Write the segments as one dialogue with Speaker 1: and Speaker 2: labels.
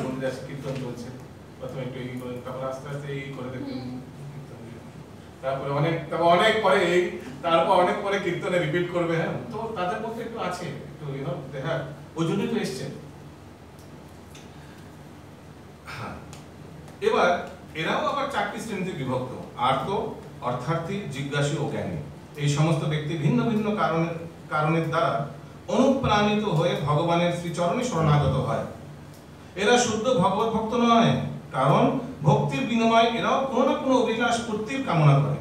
Speaker 1: মন্দিরে আসে কীর্তন চলছে, প্রথমে একটু এই করেন, তারপর আস্তে আস্তে এই করে দেখবেন তারপরে অনেক পরে এই তারপর অনেক পরে কীর্তনে রিপিট করবে। হ্যাঁ, তো তাদের মধ্যে একটু আছে একটু দেখা, ওই জন্যই তো এসছে। হ্যাঁ, এবার এরাও আবার 4টি শ্রেণীতে বিভক্ত: আর্ত, অর্থার্থী, জিজ্ঞাসু ও জ্ঞানী। এই সমস্ত ব্যক্তি ভিন্ন ভিন্ন কারণের দ্বারা অনুপ্রাণিত হয়ে ভগবানের শ্রীচরণে শরণাগত হয়। এরা শুদ্ধ ভগবত ভক্ত নয়, কারণ ভক্তির বিনিময়ে এরাও কোনো না কোনো অভিলাষ পূর্তির কামনা করে।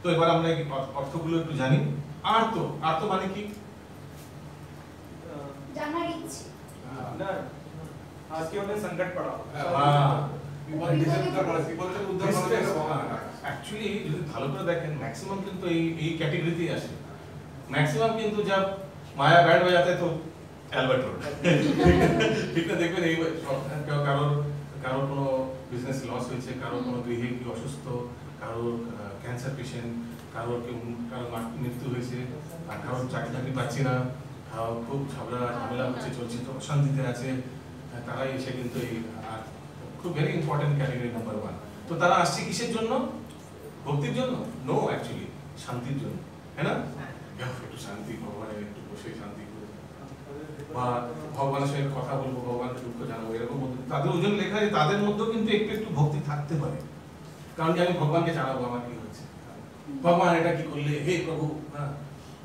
Speaker 1: তো এবার আমরা এই অর্থগুলো একটু জানি। আর্ত, আর্ত মানে কি?
Speaker 2: জানার ইচ্ছে।
Speaker 3: ना आज के उन्हें संकट पड़ा।
Speaker 1: অ্যাকচুয়ালি যদি ভালো করে দেখেন ম্যাক্সিমাম কিন্তু এই ক্যাটাগরিতেই আসে। ম্যাক্সিমাম কিন্তু যা মায়া ব্যান্ড বাজাতে তো অ্যালবার্ট রোড, ঠিক না? দেখবেন এই কারোর কোনো বিজনেস লস হয়েছে, কারোর কোনো গৃহে কি অসুস্থ, কারোর ক্যান্সার পেশেন্ট, কারোর মৃত্যু হয়েছে, আর কারোর চাকরি পাচ্ছি না, খুব ঝামেলা হচ্ছে, চলছে, তো অশান্তিতে আছে, তারাই এসে কিন্তু এই আর খুব ভেরি ইম্পর্টেন্ট ক্যাটাগরি নাম্বার 1। তো তারা আসছে কিসের জন্য? ভক্তির জন্য? নো, অ্যাকচুয়ালি শান্তির জন্য, হ্যাঁ না? একটু শান্তি, ভগবানের একটু বসে শান্তি করে, বা ভগবানের সঙ্গে কথা বলবো, ভগবানকে দুঃখ জানাবো, এরকম তাদের ওজন লেখা আছে। তাদের মধ্যেও কিন্তু একটু একটু ভক্তি থাকতে পারে, কারণ কি আমি ভগবানকে জানাবো আমার কি হচ্ছে, ভগবান এটা কি করলে, হে প্রভু। হ্যাঁ,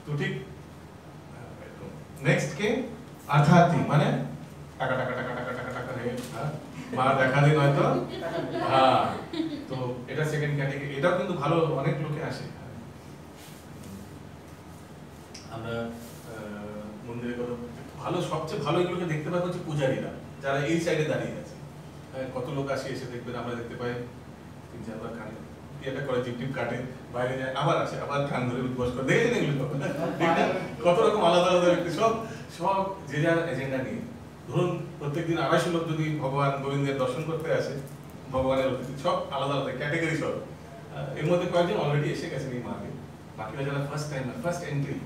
Speaker 1: তো ঠিক। নেক্সট কে? অর্থাৎ মানে টাকা টাকা টাকা টাকা টাকা টাকা হে, মা দেখা দিন হয়তো। হ্যাঁ, তো এটা সেকেন্ড ক্যাটাগরি। এটাও কিন্তু ভালো, অনেক লোকে আসে। আমরা মন্দিরে ভালো, সবচেয়ে ভালো এগুলোকে দেখতে পাই হচ্ছে পূজারীরা, যারা এই সাইডে দাঁড়িয়ে আছে। কত লোক আসে, এসে দেখবেন আমরা দেখতে পাই 3-4 বার কানে এটা করে, জিপ টিপ কাটে, বাইরে যায়, আবার আসে, আবার কান ধরে উদ্বোস করে। দেখেছেন এগুলো কত রকম আলাদা আলাদা ব্যক্তি, সব যে যার এজেন্ডা নিয়ে। ধরুন প্রত্যেকদিন 250 লোক যদি ভগবান গোবিন্দের দর্শন করতে আসে, ভগবানের অতিথি, সব আলাদা আলাদা ক্যাটাগরি সব। এর মধ্যে কয়েকজন অলরেডি এসে গেছেন এই মার্কে, বাকিরা যারা ফার্স্ট টাইম, ফার্স্ট এন্ট্রি,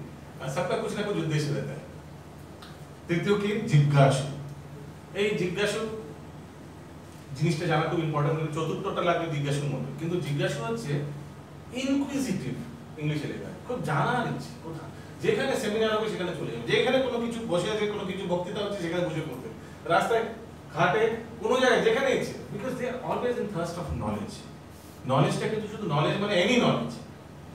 Speaker 1: सबका कुछ ना कुछ उद्देश्य रहता है। তৃতীয় কি? জিজ্ঞাসু। এই জিজ্ঞাসু জিনিসটা জানা খুব ইম্পর্টেন্ট। চতুর্থটা লাগবে জিজ্ঞাসুর মধ্যে, কিন্তু জিজ্ঞাসু হচ্ছে ইনকুইজিটিভ, ইংলিশে লেখা, খুব জানার ইচ্ছে। কোথায় যেখানে সেমিনার হবে সেখানে চলে যাবে, যেখানে কোনো কিছু বসে আছে, কোনো কিছু বক্তৃতা হচ্ছে সেখানে বসে পড়বে, রাস্তায় ঘাটে কোনো জায়গায় যেখানে ইচ্ছে, because they are always in thirst of knowledge. নলেজটা কিন্তু শুধু নলেজ মানে এনি নলেজ।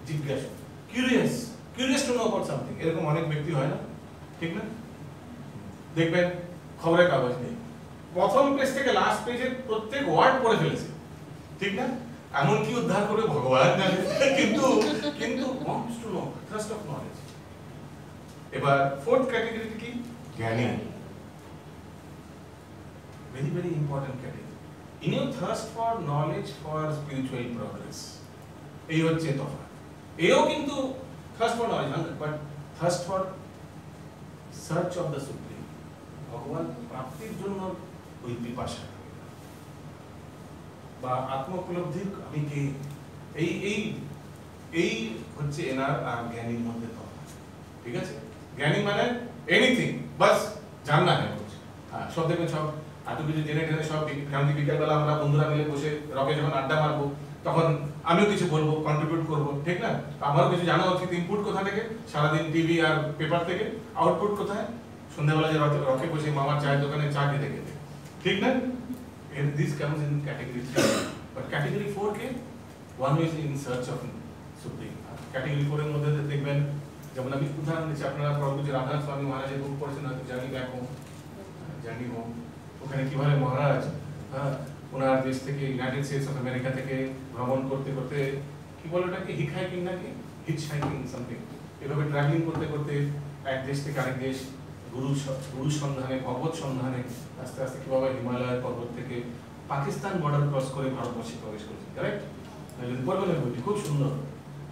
Speaker 1: জিজ্ঞাসু, curious, curious to know about something, এরকম অনেক ব্যক্তি হয় না, ঠিক না? দেখবেন খবরের কাগজ নেই, প্রথম পেজ থেকে লাস্ট পেজের প্রত্যেক ওয়ার্ড পড়ে ফেলেছে, ঠিক না? এমন কি উদ্ধার করে ভগবান জানে, কিন্তু wants to know, thirst of knowledge। এবার ফোর্থ ক্যাটাগরিটি কি? জ্ঞানী। Very very important category. In you thirst for knowledge for spiritual progress. এই হচ্ছে তফাৎ। এও কিন্তু thirst for knowledge, but thirst for search of the supreme, ভগবান প্রাপ্তির জন্য ওই পিপাসা বা আত্মোপলব্ধির আমি কে, এই হচ্ছে এনার আর জ্ঞানীর মধ্যে তফাৎ, ঠিক আছে? জ্ঞানী মানে এনিথিং, বাস জাননা है कुछ। হ্যাঁ, সব দেখবেন, সব এত কিছু জেনে টেনে, সব বিকেলবেলা আমরা বন্ধুরা মিলে বসে রকে যখন আড্ডা মারবো, তখন আমিও কিছু বলবো, কন্ট্রিবিউট করবো, ঠিক না? আমারও কিছু জানা উচিত। ইনপুট কোথা থেকে? সারাদিন টিভি আর পেপার থেকে। আউটপুট কোথায়? সন্ধ্যাবেলা যে রকে বসে মামার চায়ের দোকানে চা খেতে খেতে, ঠিক না? This comes in category 3। But category 4 K? One is in search of supreme. Category 4 এর মধ্যে দেখবেন, যেমন আমি উদাহরণ দিচ্ছি, আপনারা প্রভুজি রাধানাথ স্বামী মহারাজের বুক পড়েছেন হয়তো, journey back home, journey home. ওখানে কিভাবে মহারাজ ওনার দেশ থেকে, ইউনাইটেড স্টেটস অফ আমেরিকা থেকে ভ্রমণ করতে করতে, কি বলে ওটাকে, হিকহাইকিং নাকি হিচ হাইকিং সামথিং, এভাবে ট্রাভেলিং করতে করতে এক দেশ থেকে আরেক দেশ, গুরু সন্ধানে, ভগবত সন্ধানে আস্তে আস্তে কিভাবে হিমালয়ের পর্বত থেকে পাকিস্তান বর্ডার ক্রস করে ভারতবর্ষে প্রবেশ করেছে, কারেক্ট? যদি পড়বেন বইটি, খুব সুন্দর।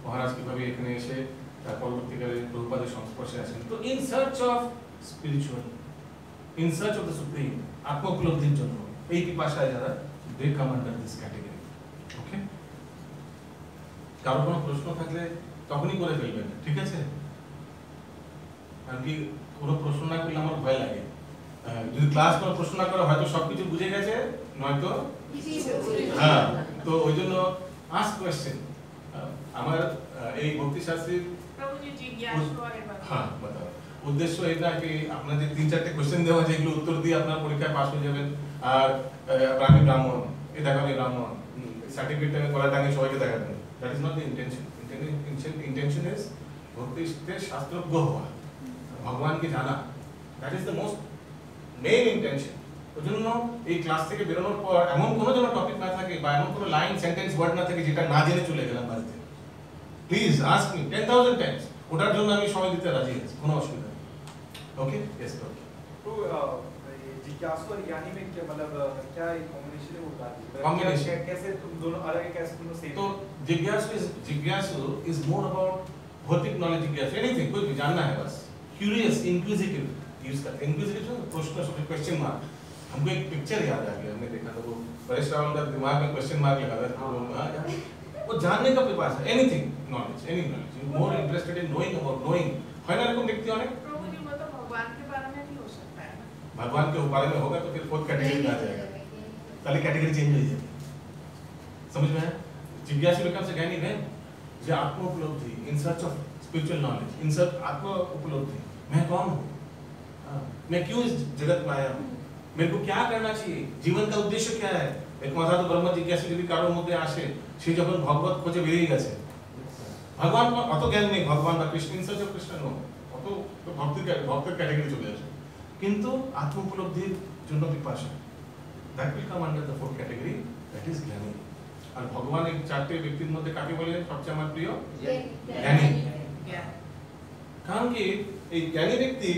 Speaker 1: মহারাজ কিভাবে এখানে এসে তার পরবর্তীকালে প্রভুপাদের সংস্পর্শে আসেন। তো in search of spiritual, in search of the supreme, আত্মোপলব্ধির জন্য এই পিপাসায় যারা, they come under this category. ওকে? কারো কোনো প্রশ্ন থাকলে তখনই করে ফেলবেন, ঠিক আছে? কারণ কি কোনো প্রশ্ন না করলে আমার ভয় লাগে, যদি ক্লাস কোনো প্রশ্ন না করে হয়তো সবকিছু বুঝে গেছে, নয়তো হ্যাঁ, তো ওই জন্য আস্ক কোয়েশ্চেন। আমার এই ভক্তি শাস্ত্রীর হ্যাঁ বাতাও উদ্দেশ্য এটা কি আপনাদের 3-4টে কোশ্চেন দেওয়া যেগুলো উত্তর দিয়ে আপনার পরীক্ষায় পাস হয়ে যাবেন। আর আমি ব্রাহ্মণ, এই দেখো আমি ব্রাহ্মণ, সার্টিফিকেট আমি গলা টাঙিয়ে সবাইকে দেখাবেন। That is not the intention. Intention is ভক্তিতে শাস্ত্রজ্ঞ হওয়া, ভগবানকে জানা। That is the most main intention. ওই জন্য এই ক্লাস থেকে বেরোনোর পর এমন কোনো যেন টপিক না থাকে বা এমন কোনো লাইন সেন্টেন্স ওয়ার্ড না থাকে যেটা না জেনে চলে গেলাম বাড়িতে। প্লিজ আস্ক মি 10,000 টাইমস, ওটার জন্য আমি সময় দিতে রাজি আছি, কোনো অসুবিধা নেই। ওকে यस ओके।
Speaker 3: तो ये जिज्ञासु और ज्ञानी में क्या मतलब क्या एक कॉम्बिनेशन है वो बात
Speaker 1: Combination.
Speaker 3: कैसे तुम दोनों अलग है, कैसे तुम सेम?
Speaker 1: तो जिज्ञासु इज मोर अबाउट भौतिक नॉलेज। जिज्ञासु एनीथिंग, कुछ भी जानना है बस, क्यूरियस, इंक्विजिटिव यूज करते हैं। इंक्विजिटिव प्रश्न क्वेश्चन मार्क। हमको एक पिक्चर याद आ गया, हमने देखा था वो परेश रावल का दिमाग में क्वेश्चन मार्क लगा था। वो जानने का पिपासा, anything knowledge, any knowledge, more interested in knowing about knowing. है ना एरकम व्यक्ति अनेक।
Speaker 2: भगवान के बारे में भी हो सकता है।
Speaker 1: भगवान के बारे में होगा तो फिर फोर्थ कैटेगरी में आ जाएगा, पहले कैटेगरी चेंज हो जाएगी। समझ में आया? जिज्ञासु बिकम्स अ ज्ञानी व्हेन जो आत्म उपलब्धि, in search of spiritual knowledge, in search आत्म उपलब्धि, मैं कौन हूँ, मैं क्यों इस जगत में आया हूँ, मेरे को क्या करना चाहिए, जीवन का उद्देश्य क्या है। एक माथा तो ब्रह्म जिज्ञासु যদি কারোর মধ্যে আসে, সে যখন ভগবত খোঁজে বেরিয়ে গেছে, ভগবান অত জ্ঞান নেই, ভগবান বা Krishna in search of Krishna no, অত তো ভক্তের ক্যাটাগরি চলে আসে, কিন্তু আত্ম উপলব্ধির জন্য পিপাসা, that will come under the fourth category, that is জ্ঞানী। আর ভগবান এই চারটে ব্যক্তির মধ্যে কাকে বলে সবচেয়ে আমার প্রিয়? জ্ঞানী। কারণ কি এই জ্ঞানী ব্যক্তি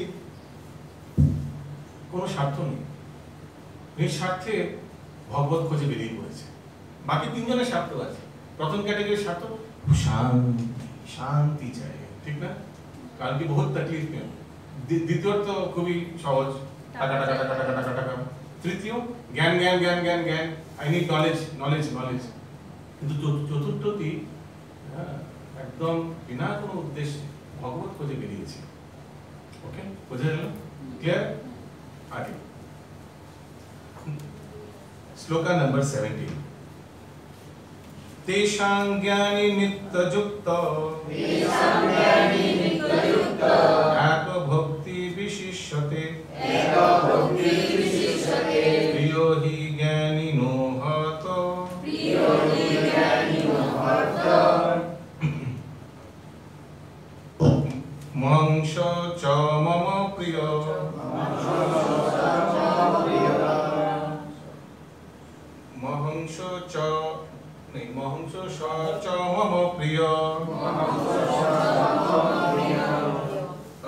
Speaker 1: কোনো স্বার্থ নেই, নিঃস্বার্থে ভগবত খোঁজে বেরিয়ে পড়েছে। বাকি তিনজনের স্বার্থ আছে। প্রথম ক্যাটাগরির স্বার্থ শান্তি, শান্তি চাই, ঠিক না? কারণ কি বহুত তকলিফ में। দ্বিতীয় তো খুবই সহজ, টাকা টাকা টাকা টাকা টাকা টাকা। তৃতীয় জ্ঞান জ্ঞান জ্ঞান জ্ঞান জ্ঞান, I need knowledge knowledge knowledge. কিন্তু চতুর্থটি একদম বিনা কোনো উদ্দেশ্যে ভগবত খোঁজে বেরিয়েছে। ওকে, বোঝা গেল? ক্লিয়ার? आगे श्लोका नंबर 17। तेषां ज्ञानी नित्ययुक्तो एको भक्ति विशिष्यते प्रियो हि ज्ञानिनो हतो महंस च मम प्रिय महंस च नहीं महंस च मम प्रिय।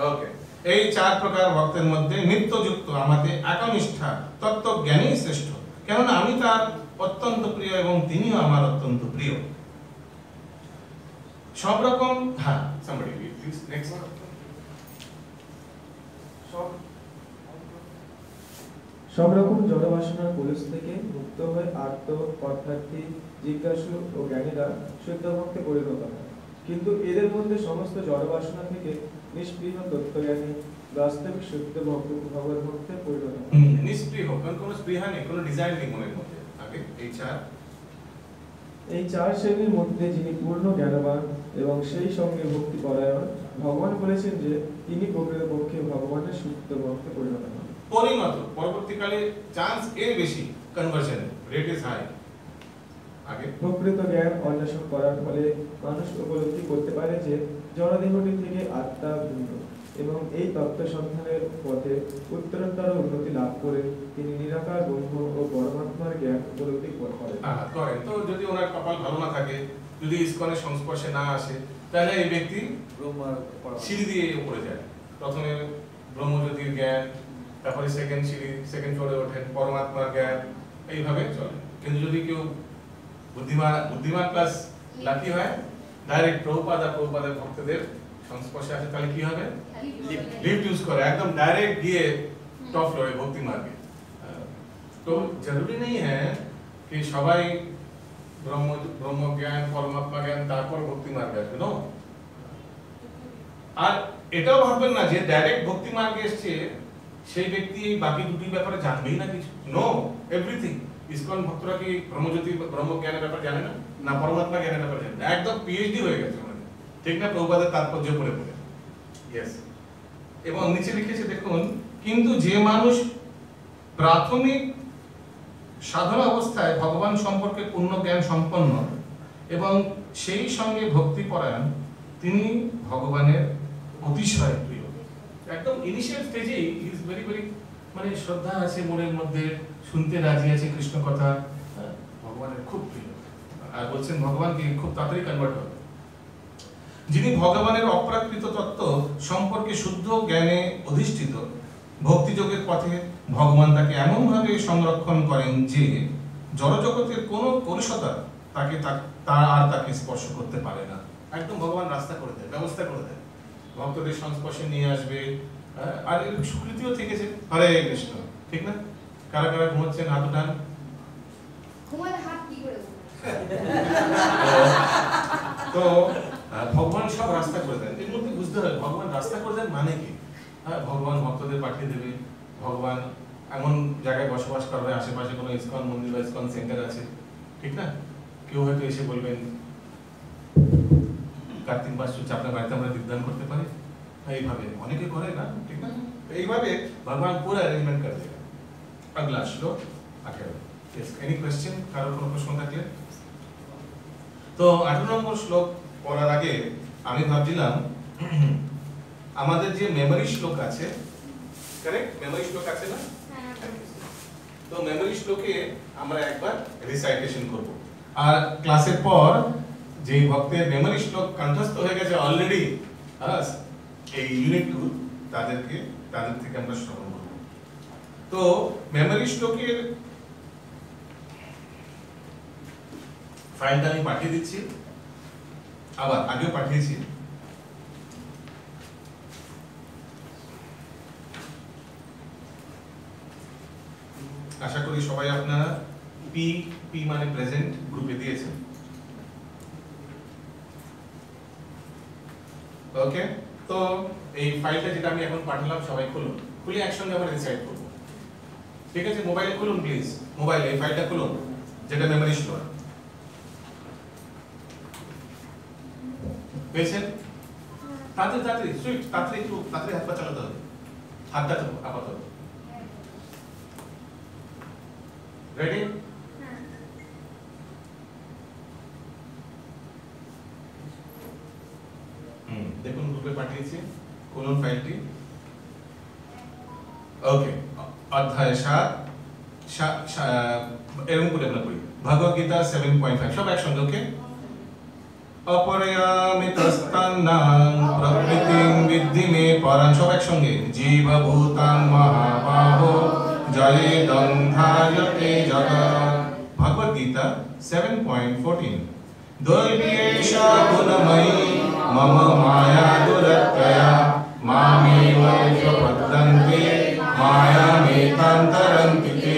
Speaker 1: ओके, এই চার প্রকার ভক্তের মধ্যে নিত্যযুক্ত আমাতে একনিষ্ঠা তত্ত্বজ্ঞানী শ্রেষ্ঠ, কেননা আমি তার অত্যন্ত প্রিয় এবং তিনিও আমার অত্যন্ত প্রিয়। সব রকম হ্যাঁ somebody please next।
Speaker 4: সব রকম জড় বাসনার কলুষ থেকে মুক্ত হয়ে আত্ম অর্থার্থী জিজ্ঞাসু ও জ্ঞানীরা শুদ্ধ ভক্তে পরিণত হয়। কিন্তু এদের মধ্যে সমস্ত জড় বাসনা থেকে নিষ্পৃহ তত্ত্বজ্ঞানী বাস্তবিক শুদ্ধ ভগবত ভক্তে পরিণত হয়।
Speaker 1: নিষ্পৃহ, কোনো স্পৃহা নেই, কোনো ডিজাইর নেই মনের মধ্যে। আগে
Speaker 4: এই চার শ্রেণীর মধ্যে যিনি পূর্ণ জ্ঞানবান এবং সেই সঙ্গে ভক্তি পরায়ণ, ভগবান বলেছেন যে তিনি প্রকৃতপক্ষে ভগবানের শুদ্ধ ভক্তে পরিণত হন।
Speaker 1: পরিণত পরবর্তীকালে চান্স এর বেশি, কনভার্সন রেট ইজ হাই। আগে
Speaker 4: প্রকৃত জ্ঞান অন্বেষণ করার ফলে মানুষ উপলব্ধি করতে পারে যে জড়দেহটি থেকে আত্মা ভিন্ন এবং এই তত্ত্ব সন্ধানের পথে উত্তরোত্তর উন্নতি লাভ করে তিনি নিরাকার ব্রহ্ম ও পরমাত্মার জ্ঞান উপলব্ধি করেন।
Speaker 1: করেন তো যদি ওনার কপাল ভালো না থাকে, যদি ইসকনের সংস্পর্শে না আসে, তাহলে এই ব্যক্তি সিঁড়ি দিয়ে উপরে যায়। প্রথমে ব্রহ্মজ্যোতির জ্ঞান, তারপরে সেকেন্ড সিঁড়ি, সেকেন্ড ফ্লোরে ওঠেন পরমাত্মার জ্ঞান, এইভাবে চলে। কিন্তু যদি কেউ বুদ্ধিমান প্লাস লাকি হয়, ডাইরেক্ট প্রভুপাদের ভক্তদের সংস্পর্শে আসে, তাহলে কি হবে? লিফট ইউজ করে একদম ডাইরেক্ট গিয়ে টপ ফ্লোরে ভক্তি মার্গে। তো জরুরি নেই হ্যাঁ कि সবাই ব্রহ্ম জ্ঞান পরমাত্মা জ্ঞান তারপর ভক্তি মার্গে আসবে, নো। আর এটাও ভাববেন না যে ডাইরেক্ট ভক্তি মার্গে এসছে সেই ব্যক্তি এই বাকি দুটি ব্যাপারে জানবেই না কিছু? No, everything. ইসকন ভক্তরা কি ব্রহ্মজ্যোতি ব্রহ্মজ্ঞানের ব্যাপারে জানে না, না পরমাত্মা জ্ঞানের ব্যাপারে জানে না? একদম পিএইচডি হয়ে গেছে মানে, ঠিক না? প্রভুপাদের তাৎপর্য পড়ে পড়ে। ইয়েস। এবং নিচে লিখেছে দেখুন, কিন্তু যে মানুষ প্রাথমিক সাধনা অবস্থায় ভগবান সম্পর্কে পূর্ণ জ্ঞান সম্পন্ন এবং সেই সঙ্গে ভক্তি পরায়ণ, তিনি ভগবানের অতিশয় প্রিয়। একদম ইনিশিয়াল স্টেজেই হি ইজ ভেরি ভেরি মানে শ্রদ্ধা আছে মনের মধ্যে, শুনতে রাজি আছে কৃষ্ণ কথা, ভগবানের খুব প্রিয়। আর বলছেন ভগবানকে খুব তাড়াতাড়ি কনভার্ট হবে। যিনি ভগবানের অপ্রাকৃত তত্ত্ব সম্পর্কে শুদ্ধ জ্ঞানে অধিষ্ঠিত, ভক্তিযোগের পথে ভগবান তাকে এমনভাবে সংরক্ষণ করেন যে জড়জগতের কোনো কলুষতা তাকে স্পর্শ করতে পারে না। একদম ভগবান রাস্তা করে দেয়, ব্যবস্থা করে দেয়, ভক্তদের সংস্পর্শে নিয়ে আসবে। আর এর স্বীকৃতিও থেকেছে। হরে কৃষ্ণ, ঠিক না? কারা কারা ঘুমাচ্ছেন হাত উঠান। তো ভগবান সব রাস্তা করে দেন। এর মধ্যে বুঝতে হবে ভগবান রাস্তা করে দেন মানে কি। ভগবান ভক্তদের পাঠিয়ে দেবে, ভগবান এমন জায়গায় বসবাস করবে, আশেপাশে কোনো ইসকন মন্দির বা ইসকন সেন্টার আছে, ঠিক না? কেউ হয়তো এসে বলবেন কার্তিক মাস চলছে, আপনার বাড়িতে আমরা দীপদান করতে পারি, এইভাবে অনেকে করে না, ঠিক না? এইভাবে ভগবান পুরো অ্যারেঞ্জমেন্ট করে দেবে। আগলা শ্লোক 18। Any question? কারোর কোনো প্রশ্ন থাকলে? তো 18 নম্বর শ্লোক পড়ার আগে আমি ভাবছিলাম আমাদের যে মেমরি শ্লোক আছে, কারেক্ট? মেমরি শ্লোক আছে না? তো মেমরি শ্লোকে আমরা একবার রিসাইটেশন করব। আর ক্লাসের পর যেই ভক্তের মেমরি শ্লোক কণ্ঠস্থ হয়ে গেছে অলরেডি এই ইউনিট 2, তাদের থেকে আমরা শ্রবণ করব। তো মেমরি শ্লোকের ফাইলটা আমি পাঠিয়ে দিচ্ছি, আবার আগেও পাঠিয়েছি। আশা করি সবাই আপনারা পি মানে প্রেজেন্ট গ্রুপে দিয়েছেন। ওকে, তো এই ফাইলটা যেটা আমি এখন পাঠালাম সবাই খুলুন, খুলে একসঙ্গে আমরা রিসাইট করব। ঠিক আছে, মোবাইলে খুলুন প্লিজ, মোবাইলে এই ফাইলটা খুলুন যেটা মেমরি স্টোর। পেয়েছেন? তাড়াতাড়ি সুইট, তাড়াতাড়ি একটু তাড়াতাড়ি হাত পা চালাতে হবে, হাতটা তো আপাতত রেডি। দেখুন গ্রুপে পাঠিয়েছি, খুলুন ফাইলটি। ওকে, অধ্যায় 7 এরকম করে আমরা পড়ি, ভগবদ গীতা 7.5, সব একসঙ্গে। ওকে, অপরিমিতস্তান্নাং প্রকৃতিং বিদ্ধি মে পরাং, সব একসঙ্গে। জীবভূতাং মহাবাহো জলেদং ধারয়তে জগৎ। ভগবদ গীতা 7.14, দৈব্যেষা গুণময়ী মম মায়া দুরত্যয়া মামেব প্রপদ্যন্তে মায়ামেতান্তরন্তি তে।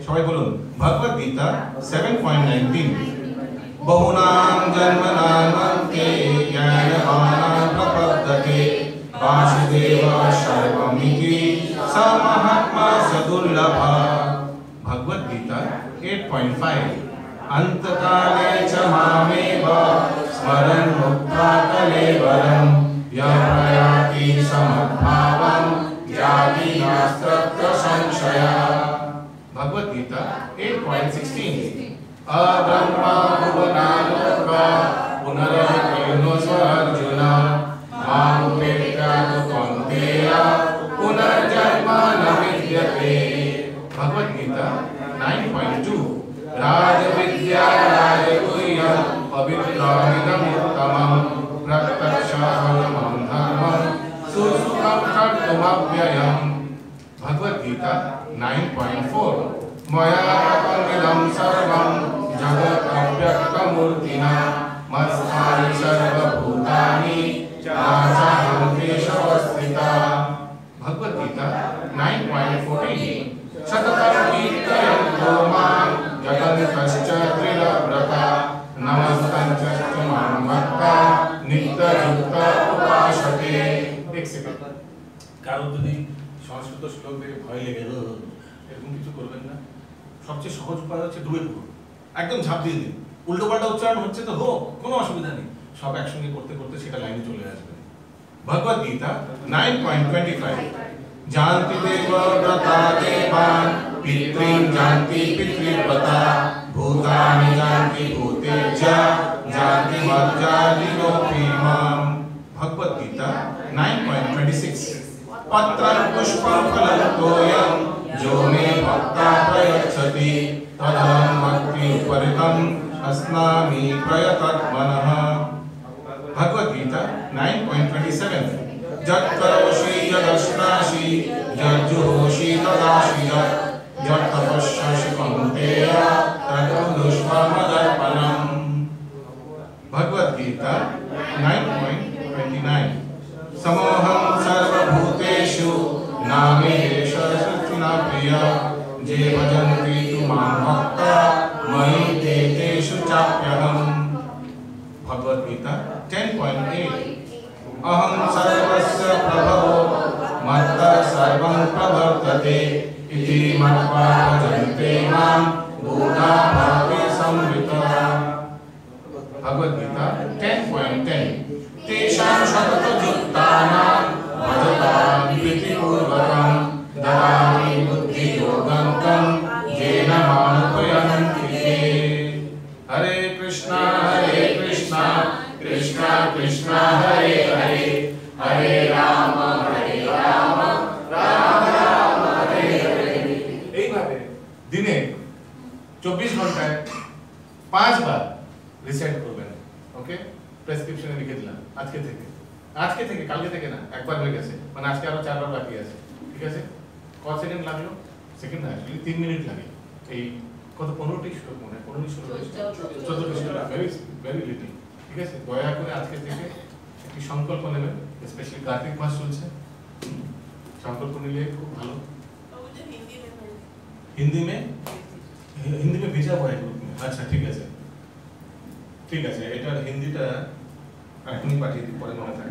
Speaker 1: সবাই বলুন, ভগবদ গীতা 7.19, বহুনাং জন্মনামন্তে জ্ঞানবানাং প্রপদ্যতে বাসুদেব সর্বমিতি স মহাত্মা সদুর্লভঃ। ভগবদ গীতা 8.5, অন্তকালে চ মামেব স্মরन् মুক্তা কলেবরং ইয়ঃ প্রয়াতি সমদ্ভাবং যাতি নাস্ত্রত্র সংশয়ঃ। ভগবদ গীতা 8.16, अब्रह्मा भुवनालोका पुनरहत्यो अर्जुन मामुपेत्य तु कौन्तेय पुनर्जन्म न विद्यते। भगवद गीता 9.2, राजविद्या राजगुह्यं पवित्रमिदमुत्तमं प्रत्यक्षाहं धर्मं सुसुखं कर्तुमव्ययम्। भगवद गीता 9.4, मया ततमिदं सर्वं जगत् अव्यक्तमूर्तिना मत्स्थानि सर्वभूतानि चाहं देशवस्थितः। भगवद गीता 9.14, सततं कीर्तयन्तो मां जगन्तश्च त्रिलव्रता नमस्तञ्च मां भक्ता नित्ययुक्ता उपासते। एक सेकंड, কারণ যদি সংস্কৃত শ্লোক দেখে কিছু করবেন না, সবচেয়ে সহজ উপায় হচ্ছে ডুবে পড়ুন, একদম ঝাঁপ দিয়ে দিন, উল্টো পাল্টা উচ্চারণ হচ্ছে তো হোক, কোনো অসুবিধা নেই, সব একসঙ্গে করতে করতে সেটা লাইনে চলে আসবে। ভগবদ গীতা 9.25 जानति देव व्रता देवान पितॄन् जानति पितृव्रता भूतानि जानति भूतेज्य जानति मज्जालिनोऽपि माम्। भगवद गीता 9.26 पत्रं पुष्पं फलं तोयं जो मे भक्ता प्रयच्छति तदहं भक्त्युपरीतम् अस्नामि प्रयतात्मनः। भगवद गीता 9.27 जत्करोषि यदश्नासि यज्जुहोषि तदासि यत् तपस्यसि कौन्तेय तत्कुरुष्व मदर्पणम्। भगवद गीता 9.29 समोहं सर्वभूतेषु नामे सरस्वती प्रिय जे भजन्ति तु मां भक्ता मयि ते तेषु चाप्यहम्। भगवद गीता 10.8 अहं सर्वस्य प्रभवो मत्तः सर्वं प्रवर्तते इति मत्वा भजन्ते मां बुधा भावे संवितः। भगवद गीता 10.10 तेषां शततयुक्तानां भजतां प्रीतिपूर्वकं ददामि बुद्धियोगं तं येन मामुपयन्ति ते। हरे कृष्णा कृष्णा कृष्णा हरे हरे हरे राम राम राम हरे हरे। এইভাবে দিনে 24 ঘন্টায় 5 বার রিসাইট করবেন। ওকে, প্রেসক্রিপশনে লিখে দিলাম আজকে থেকে কালকে থেকে না, একবার হয়ে গেছে, মানে আজকে আরো 4 বার বাকি আছে। ঠিক আছে, কত সেকেন্ড লাগলো? সেকেন্ড না, অ্যাকচুয়ালি 3 মিনিট লাগে। এই কত 15টি শ্লোক মনে হয়, 15টি শ্লোক 14টি শ্লোক, ভেরি লিটল। ঠিক আছে, দয়া করে আজকে থেকে একটি সংকল্প নেবেন, স্পেশালি কার্তিক মাস চলছে, সংকল্প নিলে খুব ভালো। हिंदी में भेजा हुआ है ग्रुप में। अच्छा ठीक है এটা হিন্দিটা এখনই पाठिए दी पढ़े मना था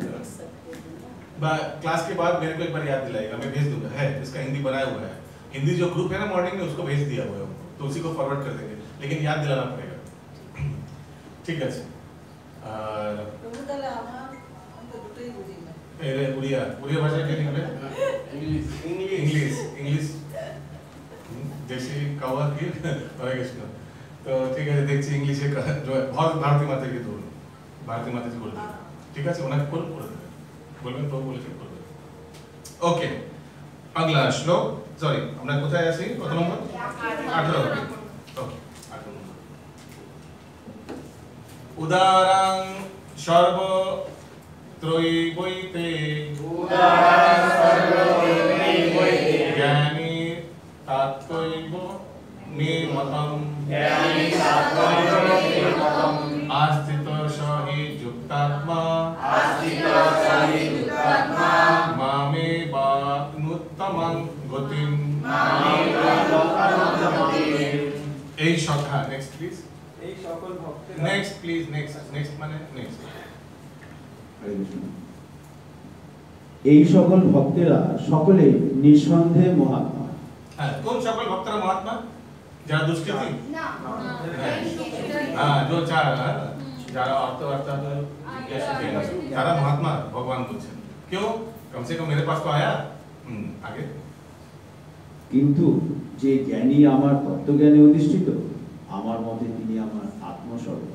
Speaker 1: बा क्लास के बाद मेरे को एक बार याद दिलाएगा, मैं भेज दूंगा, है इसका हिंदी बनाया हुआ है, हिंदी जो ग्रुप है ना मॉर्निंग में उसको भेज दिया हुआ है, तो उसी को फॉरवर्ड कर देंगे, लेकिन याद दिलाना पड़ेगा। ठीक है और उड़िया भाषा क्या लिखবে? इंग्लिश जैसे कौवा की हरे कृष्ण। तो ठीक है, देखছি इंग्लिशে जो भारती माता की ধরুন, भारती माता जी বলবেন, ঠিক আছে, ওনাকে কল করে দেবেন, বলবেন তো বলেছে করবে। ওকে, अगला श्लोक, सॉरी আমরা কোথায় আছি? কত নম্বর? 18। ওকে 18 নম্বর। उदारं सर्व त्रयीवैते ज्ञानी तात्वैव मे मतम् आस्थितो स हि युक्तात्मा मामेवाप्नुत्तमं गतिम्। এই সংখ্যা নেক্সট প্লিজ,
Speaker 3: এই সকল ভক্তেরা
Speaker 1: নেক্সট প্লিজ, নেক্সট মানে নেক্সট।
Speaker 5: এই সকল ভক্তেরা সকলে নিঃসন্দেহে মহাত্মা।
Speaker 1: হ্যাঁ, কোন সকল ভক্তরা মহাত্মা? যারা দুষ্কৃতী
Speaker 2: না
Speaker 1: হ্যাঁ, जो যারা অর্থ তারা মহাত্মা ভগবান বলছেন। क्यों? कम से कम मेरे पास तो आया। आगे
Speaker 5: কিন্তু যে জ্ঞানী আমার তত্ত্বজ্ঞানে অধিষ্ঠিত, আমার মতে তিনি আমার আত্মস্বরূপ।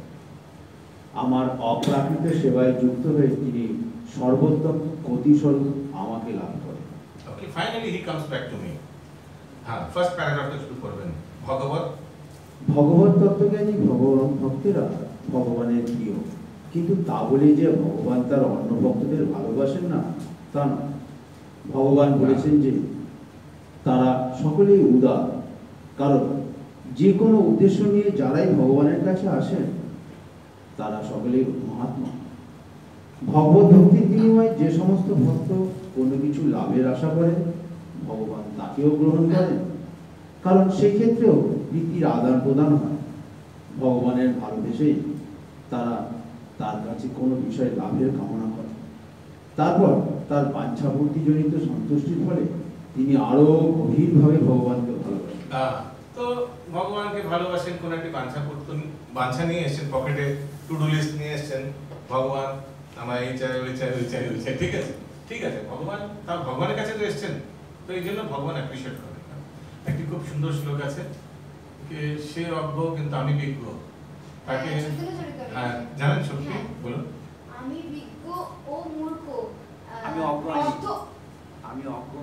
Speaker 5: আমার অপ্রাকৃত সেবায় যুক্ত হয়ে তিনি সর্বোত্তম গতিস্বরূপ আমাকে লাভ করেন।
Speaker 1: Okay, finally he comes back to me. हां, फर्स्ट पैराग्राफটা শুরু করবেন।
Speaker 5: ভগবত তত্ত্বজ্ঞানী ভগবান ভক্তেরা ভগবানের প্রিয়, কিন্তু তা বলে যে ভগবান তার অন্য ভক্তদের ভালোবাসেন না তা না। ভগবান বলেছেন যে তারা সকলেই উদার, কারণ যে কোনো উদ্দেশ্য নিয়ে যারাই ভগবানের কাছে আসেন তারা সকলেই মহাত্মা। ভগবত ভক্তির বিনিময়ে যে সমস্ত ভক্ত কোনো কিছু লাভের আশা করেন, ভগবান তাকেও গ্রহণ করেন, কারণ সেক্ষেত্রেও প্রীতির আদান প্রদান হয়। ভগবানের ভালোবেসেই তারা তার কাছে কোনো বিষয় লাভের কামনা করে, তারপর তার বাঞ্ছাপূর্তিজনিত সন্তুষ্টির ফলে তিনি আরো গভীরভাবে ভগবানকে ভালোবাসেন।
Speaker 1: তো ভগবানকে ভালোবাসেন, কোন একটি বাঞ্ছা নিয়ে এসেছেন, পকেটে টু ডু লিস্ট নিয়ে এসেছেন, ভগবান আমার এই চাই ওই চাই ওই চাই ওই চাই, ঠিক আছে ঠিক আছে, ভগবান তার ভগবানের কাছে তো এসেছেন, তো এই জন্য ভগবান অ্যাপ্রিসিয়েট করেন। একটি খুব সুন্দর শ্লোক আছে, সে অজ্ঞ কিন্তু আমি বিজ্ঞ, তাকে হ্যাঁ জানেন সত্যি বলুন।
Speaker 6: আমি বিজ্ঞ ও মূর্খ,
Speaker 3: আমি অজ্ঞ আমি অজ্ঞ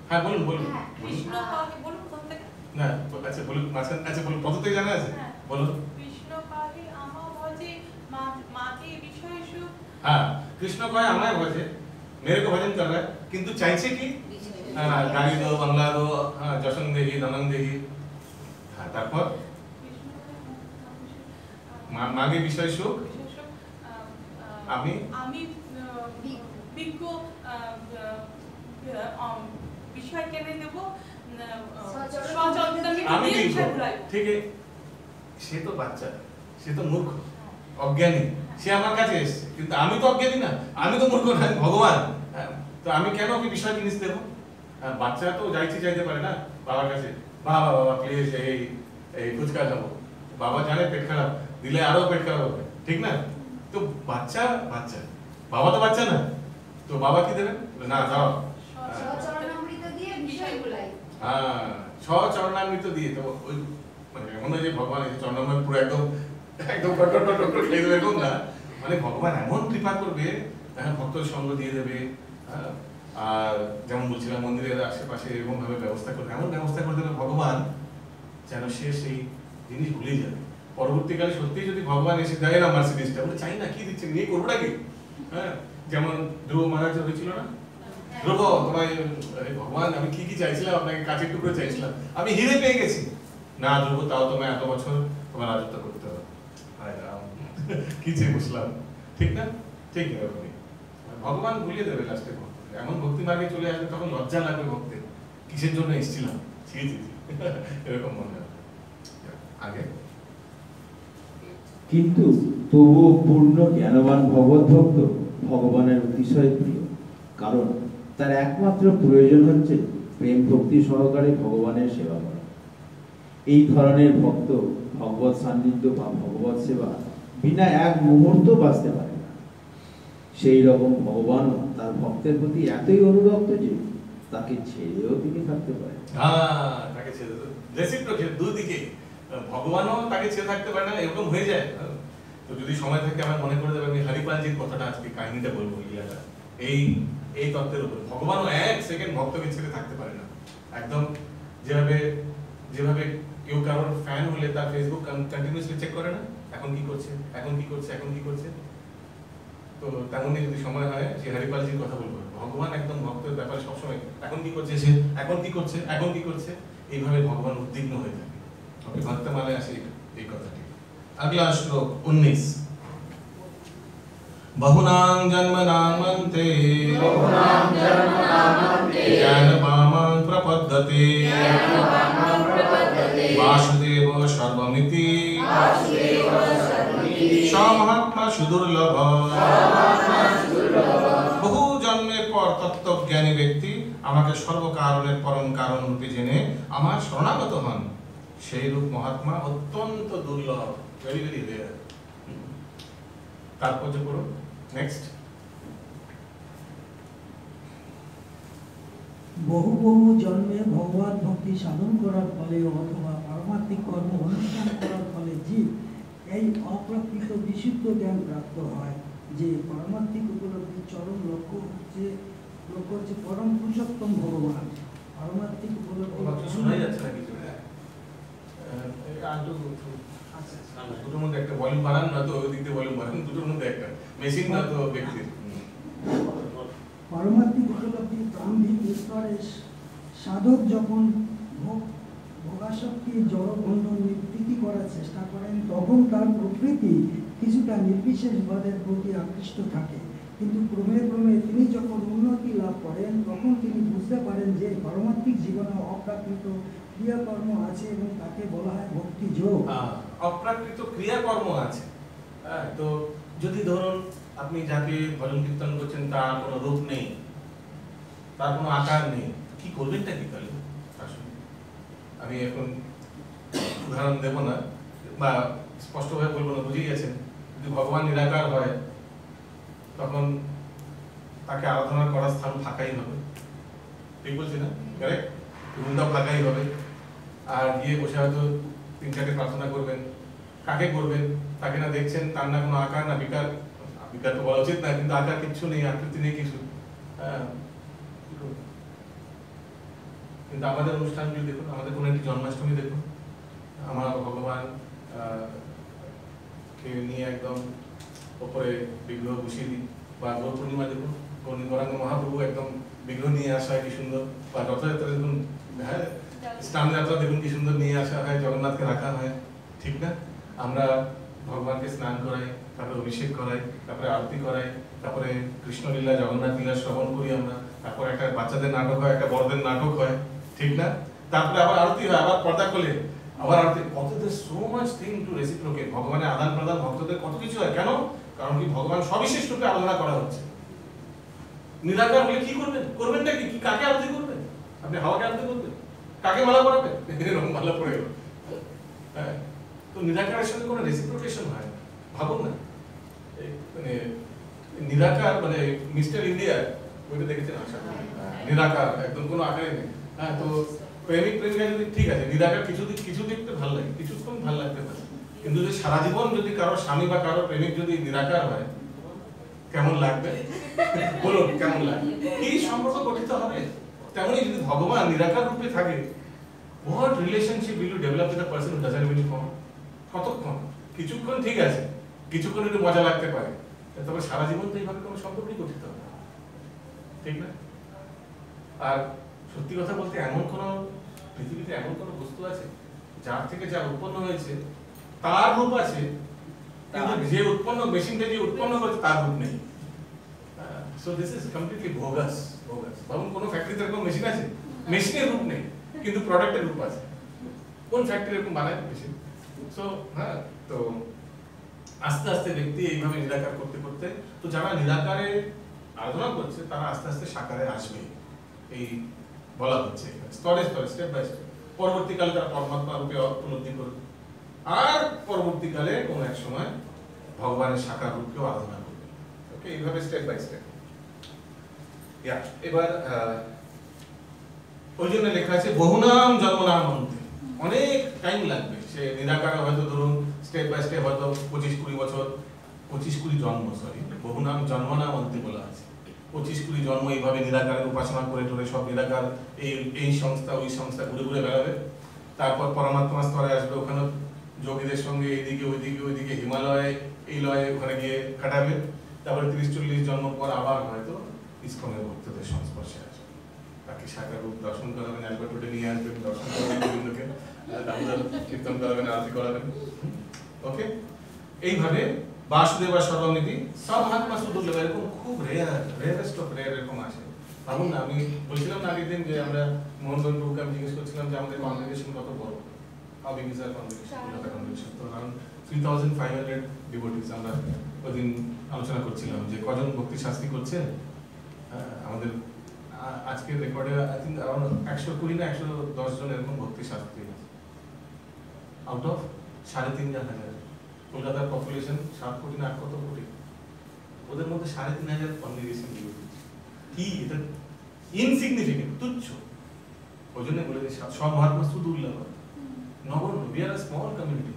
Speaker 1: হ্যাঁ বলুন বলুন
Speaker 2: কৃষ্ণ পাহি বলুন কোন থেকে?
Speaker 1: না আচ্ছা বলুন মাঝখান, আচ্ছা বলুন কত থেকে জানা আছে
Speaker 2: হ্যাঁ।
Speaker 1: বলুন।
Speaker 2: কৃষ্ণ পাহি আমা ভজে মাকে বিষয়সু।
Speaker 1: हाँ कृष्ण कहे हमारे भजे, मेरे को भजन कर रहा है, किंतु चाहिए कि गाड़ी दो, बंगला दो, हाँ जशन देही, धनन देही, हाँ तारपर मागे विषय सुख, আমি
Speaker 2: আমি বিজ্ঞ বিষয় কেনে দেব
Speaker 1: আমি বিজ্ঞ, ঠিক है, সে তো বাচ্চা, সে তো মূর্খ, অজ্ঞানী, সে আমার কাছে এসেছে, কিন্তু আমি তো অজ্ঞানী না, আমি তো মূর্খ না, ভগবান, তো আমি কেন ওকে বিষয় জিনিস দেব? বাচ্চা তো চাইতে পারে না বাবার কাছে, বাবা বাবা প্লিজ এই ফুচকা খাবো, বাবা জানে পেট খারাপ, দিলে আরো পেট খারাপ হবে, ঠিক না? তো বাচ্চা বাচ্চা, বাবা তো বাচ্চা না, তো বাবা কি দেবেন না দাও
Speaker 6: চরণামৃত দিয়ে বিষয় গুলাই।
Speaker 1: হ্যাঁ চরণামৃত দিয়ে, তো ওই মানে এমন যে ভগবান এই চরণামৃত পুরো একদম একদম টট খেয়ে দেবে এরকম না, মানে ভগবান এমন কৃপা করবে, ভক্তের সঙ্গ দিয়ে দেবে, আর যেমন বলছিলাম মন্দিরের আশেপাশে এরকম ভাবে ব্যবস্থা করবে, এমন ব্যবস্থা করে দেবে ভগবান যেন সে সেই জিনিস ভুলে যাবে। পরবর্তীকালে সত্যি যদি ভগবান এসে দেয় না মার্সিডিজটা, বলে চাই না, কি দিচ্ছে নিয়ে করবো নাকি, হ্যাঁ যেমন ধ্রুব মহারাজ হয়েছিল না, ধ্রুব তোমায় ভগবান আমি কি কি চাইছিলাম, আপনাকে কাছের টুকরো চাইছিলাম, আমি হিরে পেয়ে গেছি, না ধ্রুব তাও তোমায় এত বছর তোমার রাজত্ব করতে হবে, হায় রাম কি চেয়ে বসলাম, ঠিক না? ঠিক এরকমই ভগবান ভুলিয়ে দেবে লাস্টে, এমন ভক্তি মার্গে চলে আসবে তখন লজ্জা লাগবে ভক্তের, কিসের জন্য এসেছিলাম, ছি এরকম মনে হবে। আগে
Speaker 5: কিন্তু তবুও পূর্ণ জ্ঞানবান ভগবত ভক্ত ভগবানের অতিশয় প্রিয়, কারণ তার একমাত্র প্রয়োজন হচ্ছে প্রেম ভক্তি সহকারে ভগবানের সেবা করা। এই ধরনের ভক্ত ভগবত সান্নিধ্য বা ভগবত সেবা বিনা এক মুহূর্ত বাঁচতে পারে না। সেই রকম ভগবানও তার ভক্তের প্রতি এতই অনুরক্ত যে তাকে ছেড়েও তিনি থাকতে পারে।
Speaker 1: তাকে ছেড়ে দুদিকে ভগবানও তাকে ছেড়ে থাকতে পারে না, এরকম হয়ে যায়। তো যদি সময় থাকে আমার মনে করে দেবে, আমি হরিপালজির কথাটা আজকে কাহিনীটা বলবো, লীলাটা এই তত্ত্বের উপর। ভগবানও এক সেকেন্ড ভক্তকে ছেড়ে থাকতে পারে না, একদম যেভাবে কেউ কারোর ফ্যান হলে তার ফেসবুক কন্টিনিউয়াসলি চেক করে না, এখন কি করছে এখন কি করছে এখন কি করছে, তো তেমনই যদি সময় হয় সে হরিপালজির কথা বলবো, ভগবান একদম ভক্তের ব্যাপারে সবসময় এখন কি করছে সে, এখন কি করছে এখন কি করছে, এইভাবে ভগবান উদ্বিগ্ন হয়ে থাকে। আপনি ভক্তমালায় আসে এই কথাটি। अगला श्लोक 19 बहुनां जन्मनामन्ते ज्ञानवामां प्रपद्यते वासुदेव सर्वमिति स महात्मा सुदुर्लभ। বহু জন্মের পর তত্ত্বজ্ঞানী ব্যক্তি আমাকে সর্বকারণের পরম কারণ রূপে জেনে আমার শরণাগত হন, সেই রূপ মহাত্মা অত্যন্ত দুর্লভ, ভেরি ভেরি রেয়ার। তাৎপর্য পড়ো নেক্সট।
Speaker 7: বহু বহু জন্মে ভগবান ভক্তি সাধন করার ফলে অথবা পারমার্থিক কর্ম অনুষ্ঠান করার ফলে জীব এই অপ্রাকৃত বিশুদ্ধ জ্ঞান প্রাপ্ত হয় যে পারমার্থিক উপলব্ধির চরম লক্ষ্য হচ্ছে পরম পুরুষোত্তম ভগবান। পারমার্থিক উপলব্ধি
Speaker 1: শোনাই যাচ্ছে না কিছু, দুটোর মধ্যে একটা ভলিউম বাড়ান, না তো ওই দিক দিয়ে ভলিউম বাড়ান, দুটোর মধ্যে একটা মেশিন না তো ব্যক্তির।
Speaker 7: পারমার্থিক উপলব্ধির প্রারম্ভিক স্তরে সাধক যখন ভোগাসক্তির জড়বন্ধ নিবৃত্তি করার চেষ্টা করেন তখন তার প্রকৃতি কিছুটা নির্বিশেষবাদের প্রতি আকৃষ্ট থাকে, কিন্তু ক্রমে ক্রমে তিনি যখন উন্নতি লাভ করেন তখন তিনি বুঝতে পারেন যে পারমার্থিক জীবনে অপ্রাকৃত ক্রিয়াকর্ম আছে এবং তাকে বলা হয় ভক্তি যোগ।
Speaker 1: অপ্রাকৃত ক্রিয়াকর্ম আছে, তো যদি ধরুন আপনি যাকে ভজন কীর্তন করছেন তার কোনো রূপ নেই, তার কোনো আকার নেই, কি করবেনটা কি তাহলে? আমি এখন উদাহরণ দেব না বা স্পষ্টভাবে বলবো না, বুঝেই গেছেন। যদি ভগবান নিরাকার হয় তখন তাকে আরাধনা করার স্থান ফাঁকাই হবে, ঠিক বলছি না? কারেক্ট? রুমটা ফাঁকাই হবে। আর গিয়ে বসে হয়তো 3-4টে প্রার্থনা করবেন। কাকে করবেন? তাকে না দেখছেন, তার না কোনো আকার না বিকার, বিকার তো বলা উচিত না, কিন্তু আকার কিচ্ছু নেই, আকৃতি নেই কিছু। কিন্তু আমাদের অনুষ্ঠানগুলি দেখুন, আমাদের কোনো একটি জন্মাষ্টমী দেখুন, আমার ভগবান কে নিয়ে একদম ওপরে বিগ্রহ বসিয়ে দিই। বা গৌর পূর্ণিমা দেখুন, গৌরাঙ্গ মহাপ্রভু একদম বিগ্রহ নিয়ে আসা হয় কি সুন্দর। বা রথযাত্রা দেখুন, হ্যাঁ, স্নান যাত্রা দেখুন কি সুন্দর নিয়ে আসা হয়, জগন্নাথকে রাখা হয়, ঠিক না? আমরা ভগবানকে স্নান করাই, তারপরে অভিষেক করাই, তারপরে আরতি করাই, তারপরে কৃষ্ণলীলা জগন্নাথ লীলা শ্রবণ করি আমরা, তারপর একটা বাচ্চাদের নাটক হয়, একটা বড়দের নাটক হয়, ঠিক না? তারপরে আবার আরতি হয়, আবার পর্দা খোলে, আবার আরতি। কত so much thing to reciprocate. ভগবানের আদান প্রদান, ভক্তদের কত কিছু হয়। কেন? কারণ কি ভগবান সবিশেষ রূপে আরাধনা করা হচ্ছে। নিরাকার হলে কি করবেন? করবেনটা কি? কাকে আরতি করবেন? আপনি হাওয়াকে আরতি করবেন? কাকে মালা পরাবেন? এরকম মালা পরে গেল। হ্যাঁ, তো নিরাকারের সঙ্গে কোনো রেসিপ্রোকেশন হয় না। ভাবুন না, মানে নিরাকার মানে মিস্টার ইন্ডিয়া ওইটা দেখেছেন আশা করি। নিরাকার একদম কোনো আকারে নেই। হ্যাঁ, তো প্রেমিক প্রেমিকা যদি ঠিক আছে, নিরাকার কিছু দেখতে ভালো লাগে, কিছুক্ষণ ভালো লাগতে পারে, কিন্তু যদি সারা জীবন যদি কারো স্বামী বা কারো প্রেমিক যদি নিরাকার হয়, কেমন লাগবে? বলুন কেমন লাগবে? কি সম্পর্ক গঠিত হবে? তেমনই যদি ভগবান নিরাকার রূপে থাকে, what relationship will you develop with a person who doesn't even form? কতক্ষণ? কিছুক্ষণ ঠিক আছে, কিছুক্ষণ একটু মজা লাগতে পারে, তবে সারা জীবন তো এইভাবে কোনো সম্পর্কই গঠিত হবে, ঠিক না? আর সত্যি কথা বলতে এমন কোন পৃথিবীতে এমন কোন বস্তু আছে যার থেকে যা উৎপন্ন হয়েছে তার রূপ আছে, কিন্তু যে উৎপন্ন মেশিনটা যে উৎপন্ন করেছে তার রূপ নেই। So this is completely bogus. ভাবুন, কোন ফ্যাক্টরিতে এরকম মেশিন আছে, মেশিনের রূপ নেই কিন্তু প্রোডাক্টের রূপ আছে। কোন ফ্যাক্টরি এরকম বানায় মেশিন? সো হ্যাঁ, তো আস্তে আস্তে ব্যক্তি এইভাবে নিরাকার করতে করতে, তো যারা নিরাকারে আরাধনা করছে তারা আস্তে আস্তে সাকারে আসবে, এই বলা হচ্ছে স্তরে স্তরে, স্টেপ বাই স্টেপ। পরবর্তীকালে তারা পরমাত্মা রূপে উপলব্ধি করবে, আর পরবর্তীকালে কোন এক সময় ভগবানের সাকার রূপকেও আরাধনা করবে। ওকে, এইভাবে স্টেপ বাই স্টেপ। এবার ওই জন্য লেখা আছে বহুনাম জন্মনাম অন্তে। অনেক টাইম লাগবে, সে নিরাকার হয়তো ধরুন স্টেপ বাই স্টেপ হয়তো 25-20 বছর, 25-20 জন্ম, সরি, বহুনাম জন্মনাম অন্তে বলা আছে। 25-20 জন্ম এইভাবে নিরাকারের উপাসনা করে টোরে সব নিরাকার এই সংস্থা ওই সংস্থা ঘুরে ঘুরে বেড়াবে। তারপর পরমাত্মা স্তরে আসবে, ওখানে যোগীদের সঙ্গে এইদিকে ওইদিকে হিমালয়ে এই লয়ে ওখানে গিয়ে কাটাবে। তারপরে 30-40 জন্ম পর আবার হয়তো ইসকনের ভক্তদের সংস্পর্শে আসবে, তাকে সাকার রূপ দর্শন করাবেন, অ্যালবার্ট রোডে নিয়ে আসবেন, দর্শন করাবেন, বিভিন্নকে দামোদর কীর্তন করাবেন, আরতি করাবেন। ওকে, এইভাবে বাসুদেবা সর্বমিতি সব মহাত্মা শুধু এরকম খুব রেয়ারেস্ট অফ রেয়ার এরকম আসে। ভাবুন না, আমি বলছিলাম না আগের দিন যে আমরা মোহনগঞ্জ প্রভুকে আমি জিজ্ঞেস করছিলাম যে আমাদের কংগ্রেগেশন কত বড়, how big is our congregation. তো अराउंड 3500 ডিভোটিস। আমরা ওইদিন আলোচনা করছিলাম যে কজন ভক্তি শাস্ত্রী করছেন আমাদের আজকের রেকর্ডে। আই থিঙ্ক अराउंड 120 না 110 জন এরকম ভক্তি শাস্ত্রী আছে আউট অফ 3,500। কলকাতার পপুলেশন 7 কোটি না 8 কত কোটি, ওদের মধ্যে 3,500 কংগ্রেগেশন ডিভোটি। কি এটা ইনসিগনিফিকেন্ট, তুচ্ছ। ওই জন্য বলে যে সব মহাত্মা শুধু উল্লাহ নগণ্য, we are a small community.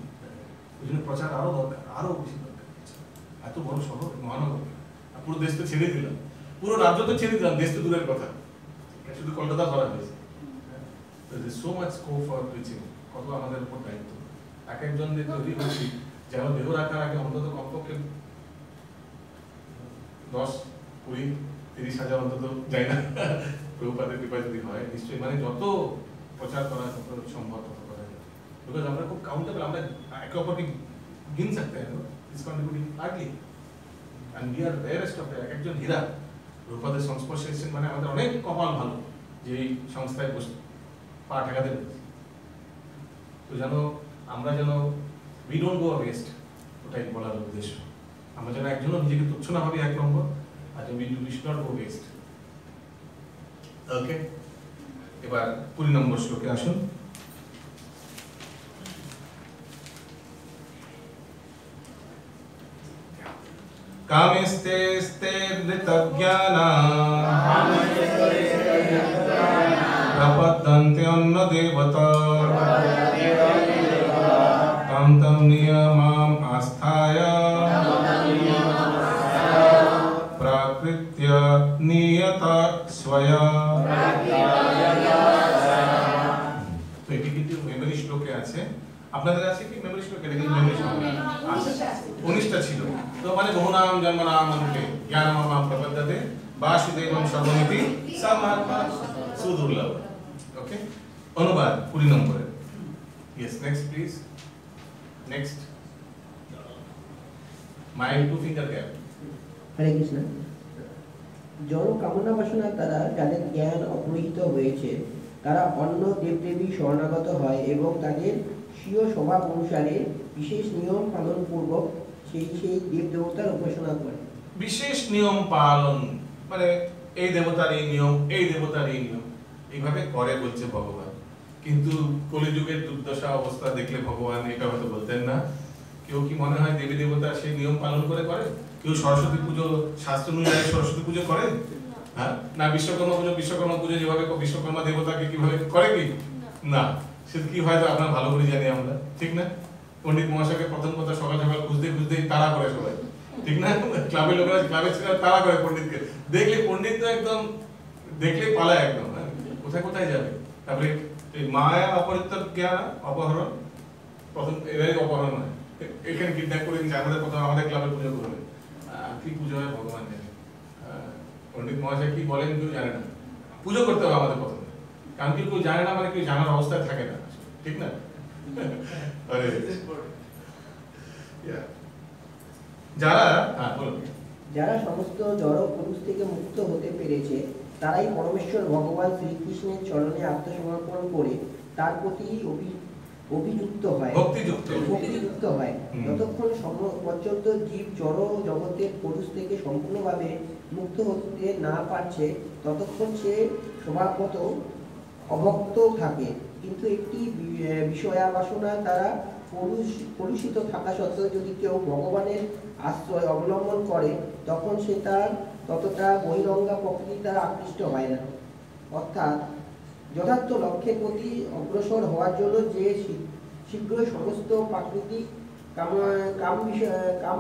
Speaker 1: ওই জন্য প্রচার আরো দরকার, আরো বেশি দরকার। এত বড় শহর মহানগর, পুরো দেশ তো ছেড়ে দিলাম, পুরো রাজ্য তো ছেড়ে দিলাম, দেশ তো দূরের কথা, শুধু কলকাতা ধরা হয়েছে। So much scope for preaching. কত আমাদের উপর দায়িত্ব। এক একজন যে তৈরি হচ্ছি, যেন দেহ রাখার আগে অন্তত কমপক্ষে 10-20-30 হাজার অন্তত যাই না, প্রভুপাদের কৃপায় যদি হয় নিশ্চয়ই, মানে যত প্রচার করা যত সম্ভব তত করা যায়। বিকজ আমরা খুব কাউন্টেবল, আমরা একে অপরকে গিন सकते हैं, इस contributing hardly and we are rarest of এক একজন হীরা প্রভুপাদের সংস্পর্শে এসেছেন, মানে আমাদের অনেক কপাল ভালো যে এই সংস্থায় বসে পা ঠেকাতে পেরেছি। তো যেন আমরা যেন উই ডোন্ট গো ওয়েস্ট, ওটাই বলার উদ্দেশ্য। আমরা যেন একজনও নিজেকে তুচ্ছ না ভাবি, 1 নম্বর, আর we should not go waste. Okay, এবার 20 নম্বর শ্লোকে আসুন। कामेस्ते स्ते ऋतज्ञाना प्रपद्यन्ते अन्न देवता तं तं नियमाम् आस्थाय प्राकृत्य नियता स्वया। তো এটি কিন্তু মেমরি শ্লোকে আছে, আপনাদের আছে কি মেমরি শ্লোকে? দেখুন মেমরি শ্লোকে আছে 19টা ছিল। তো মানে বহুনাম জন্মনাম অন্তে জ্ঞানমাম প্রপদ্যতে বাসুদেবম সর্বমিতি সামাত্মা সুদুর্লভ। ওকে, অনুবাদ 20 নম্বরে। Yes, next please, next. Mile to finger gap.
Speaker 8: Hare Krishna. জড় কামনা বাসনার দ্বারা যাদের জ্ঞান অপহৃত হয়েছে তারা অন্য দেবদেবী শরণাগত হয় এবং তাদের স্বীয় স্বভাব অনুসারে বিশেষ নিয়ম পালন পূর্বক সেই দেব দেবতার উপাসনা করে।
Speaker 1: বিশেষ নিয়ম পালন মানে এই দেবতার এই নিয়ম, এই দেবতার এই নিয়ম, এইভাবে করে বলছে ভগবান। কিন্তু কলিযুগের দুর্দশা অবস্থা দেখলে ভগবান এটা হয়তো বলতেন না। কেউ কি মনে হয় দেবী দেবতা সেই নিয়ম পালন করে? কেউ সরস্বতী পুজো শাস্ত্র অনুযায়ী সরস্বতী পুজো করে? হ্যাঁ, না বিশ্বকর্মা পুজো যেভাবে বিশ্বকর্মা দেবতাকে কিভাবে করে কি না, সে কি হয়তো আপনার ভালো করে জানি আমরা, ঠিক না? পণ্ডিত মহাশয়কে প্রথম কথা সকাল সকাল খুঁজতে তাড়া করে সবাই, ঠিক না? ক্লাবের লোকেরা, ক্লাবের ছেলেরা তাড়া করে পণ্ডিতকে দেখলে, পণ্ডিত তো একদম দেখলে পালায় একদম, কোথায় কোথায় যাবে। তারপরে এই মায়া অপহৃত জ্ঞান অপহরণ, প্রথম এরাই অপহরণ হয়, এখানে কিডন্যাপ করে নিচ্ছে আমাদের, প্রথম আমাদের ক্লাবে পুজো করবে। কি পুজো হয় ভগবান জানে, পণ্ডিত মহাশয় কি বলেন কেউ জানে না। পুজো করতে হবে আমাদের প্রথমে, কারণ কেউ জানে না মানে কেউ জানার অবস্থায় থাকে না, ঠিক না?
Speaker 8: যারা সমস্ত জড় পুরুষ থেকে মুক্ত হতে পেরেছে তারাই পরমেশ্বর ভগবান শ্রীকৃষ্ণের চরণে আত্মসমর্পণ করে তার প্রতি অভিযুক্ত হয়, ভক্তিযুক্ত হয়। যতক্ষণ পর্যন্ত জীব জড় জগতের পুরুষ থেকে সম্পূর্ণভাবে মুক্ত হতে না পারছে ততক্ষণ সে স্বভাবগত অভক্ত থাকে। কিন্তু একটি বিষয়া বাসনার দ্বারা কলুষিত থাকা সত্ত্বেও যদি কেউ ভগবানের আশ্রয় অবলম্বন করে তখন সে তার ততটা বহিরঙ্গা প্রকৃতি দ্বারা আকৃষ্ট হয় না। অর্থাৎ যথার্থ লক্ষ্যের প্রতি অগ্রসর হওয়ার জন্য যে শীঘ্রই সমস্ত প্রাকৃতিক কাম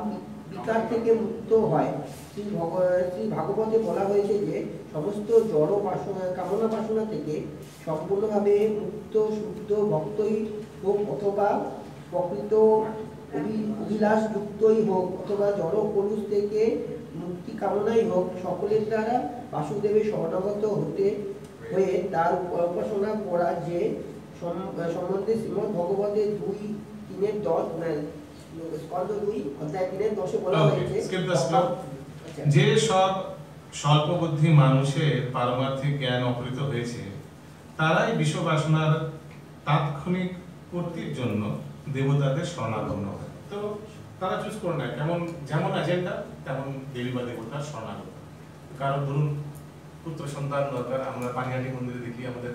Speaker 8: বিকার থেকে মুক্ত হয়। শ্রী ভাগবতে বলা হয়েছে যে সমস্ত জড় কামনা বাসনা থেকে সম্পূর্ণভাবে মুক্ত শুদ্ধ ভক্তই হোক অথবা প্রকৃত অভিলাষ যুক্তই হোক অথবা জড় কলুষ থেকে মুক্তি কামনাই হোক, সকলের দ্বারা বাসুদেবের শরণাগত হয়ে তার উপাসনা করা যে সম্বন্ধে শ্রীমদ ভগবতের 2:3-10 স্কন্ধ 2 অধ্যায় 3-10 বলা হয়েছে।
Speaker 1: যে সব স্বল্প বুদ্ধি মানুষের পারমার্থিক জ্ঞান অপহৃত হয়েছে তারাই বিশ্ব বাসনার তাৎক্ষণিক পূর্তির জন্য দেবতাদের শরণাগত হয়। তো তারা চুজ করে নেয় কেমন, যেমন এজেন্ডা তেমন দেবী বা দেবতার শরণাগত। কারণ ধরুন পুত্র সন্তান দরকার, আমরা পানিহাটি মন্দিরে দেখি আমাদের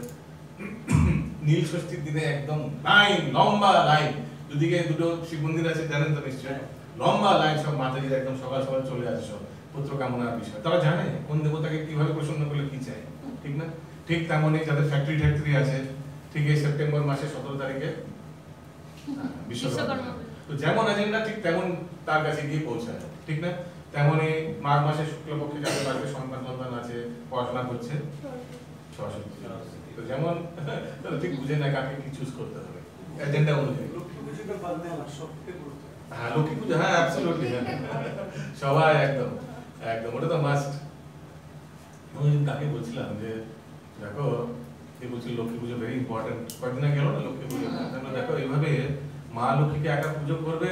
Speaker 1: নীল ষষ্ঠীর দিনে একদম লাইন, লম্বা লাইন, দুদিকে দুটো শিব মন্দির আছে জানেন তো নিশ্চয়ই, লম্বা লাইন, সব মাতাজিরা একদম সকাল সকাল চলে আসে সব পুত্র কামনার বিষয়। তারা জানে কোন দেবতাকে কিভাবে প্রসন্ন করলে কি চায়, ঠিক না? ঠিক তেমনই যাদের ফ্যাক্টরি আছে, ঠিক এই সেপ্টেম্বর মাসের 17 তারিখে বিশ্বকর্মা। তো যেমন এজেন্ডা ঠিক তেমন তার কাছে গিয়ে পৌঁছায়, ঠিক না? তেমনই মাঘ মাসে শুক্লপক্ষে যাদের বাড়িতে সন্তান আছে, পড়াশোনা করছে, সরস্বতী। তো যেমন ঠিক বুঝে না কাকে কি চুজ করতে হবে এজেন্ডা অনুযায়ী। হ্যাঁ, লক্ষ্মী পুজো, হ্যাঁ অ্যাবসলিউটলি, সবাই একদম একদম ওটা তো মাস্ট। আমি তাকে বলছিলাম যে দেখো, বলছি লক্ষ্মী পুজো ভেরি ইম্পর্টেন্ট, কয়েকদিন আগে গেল না লক্ষ্মী পুজো, দেখো এইভাবে মা লক্ষ্মীকে একা পুজো করবে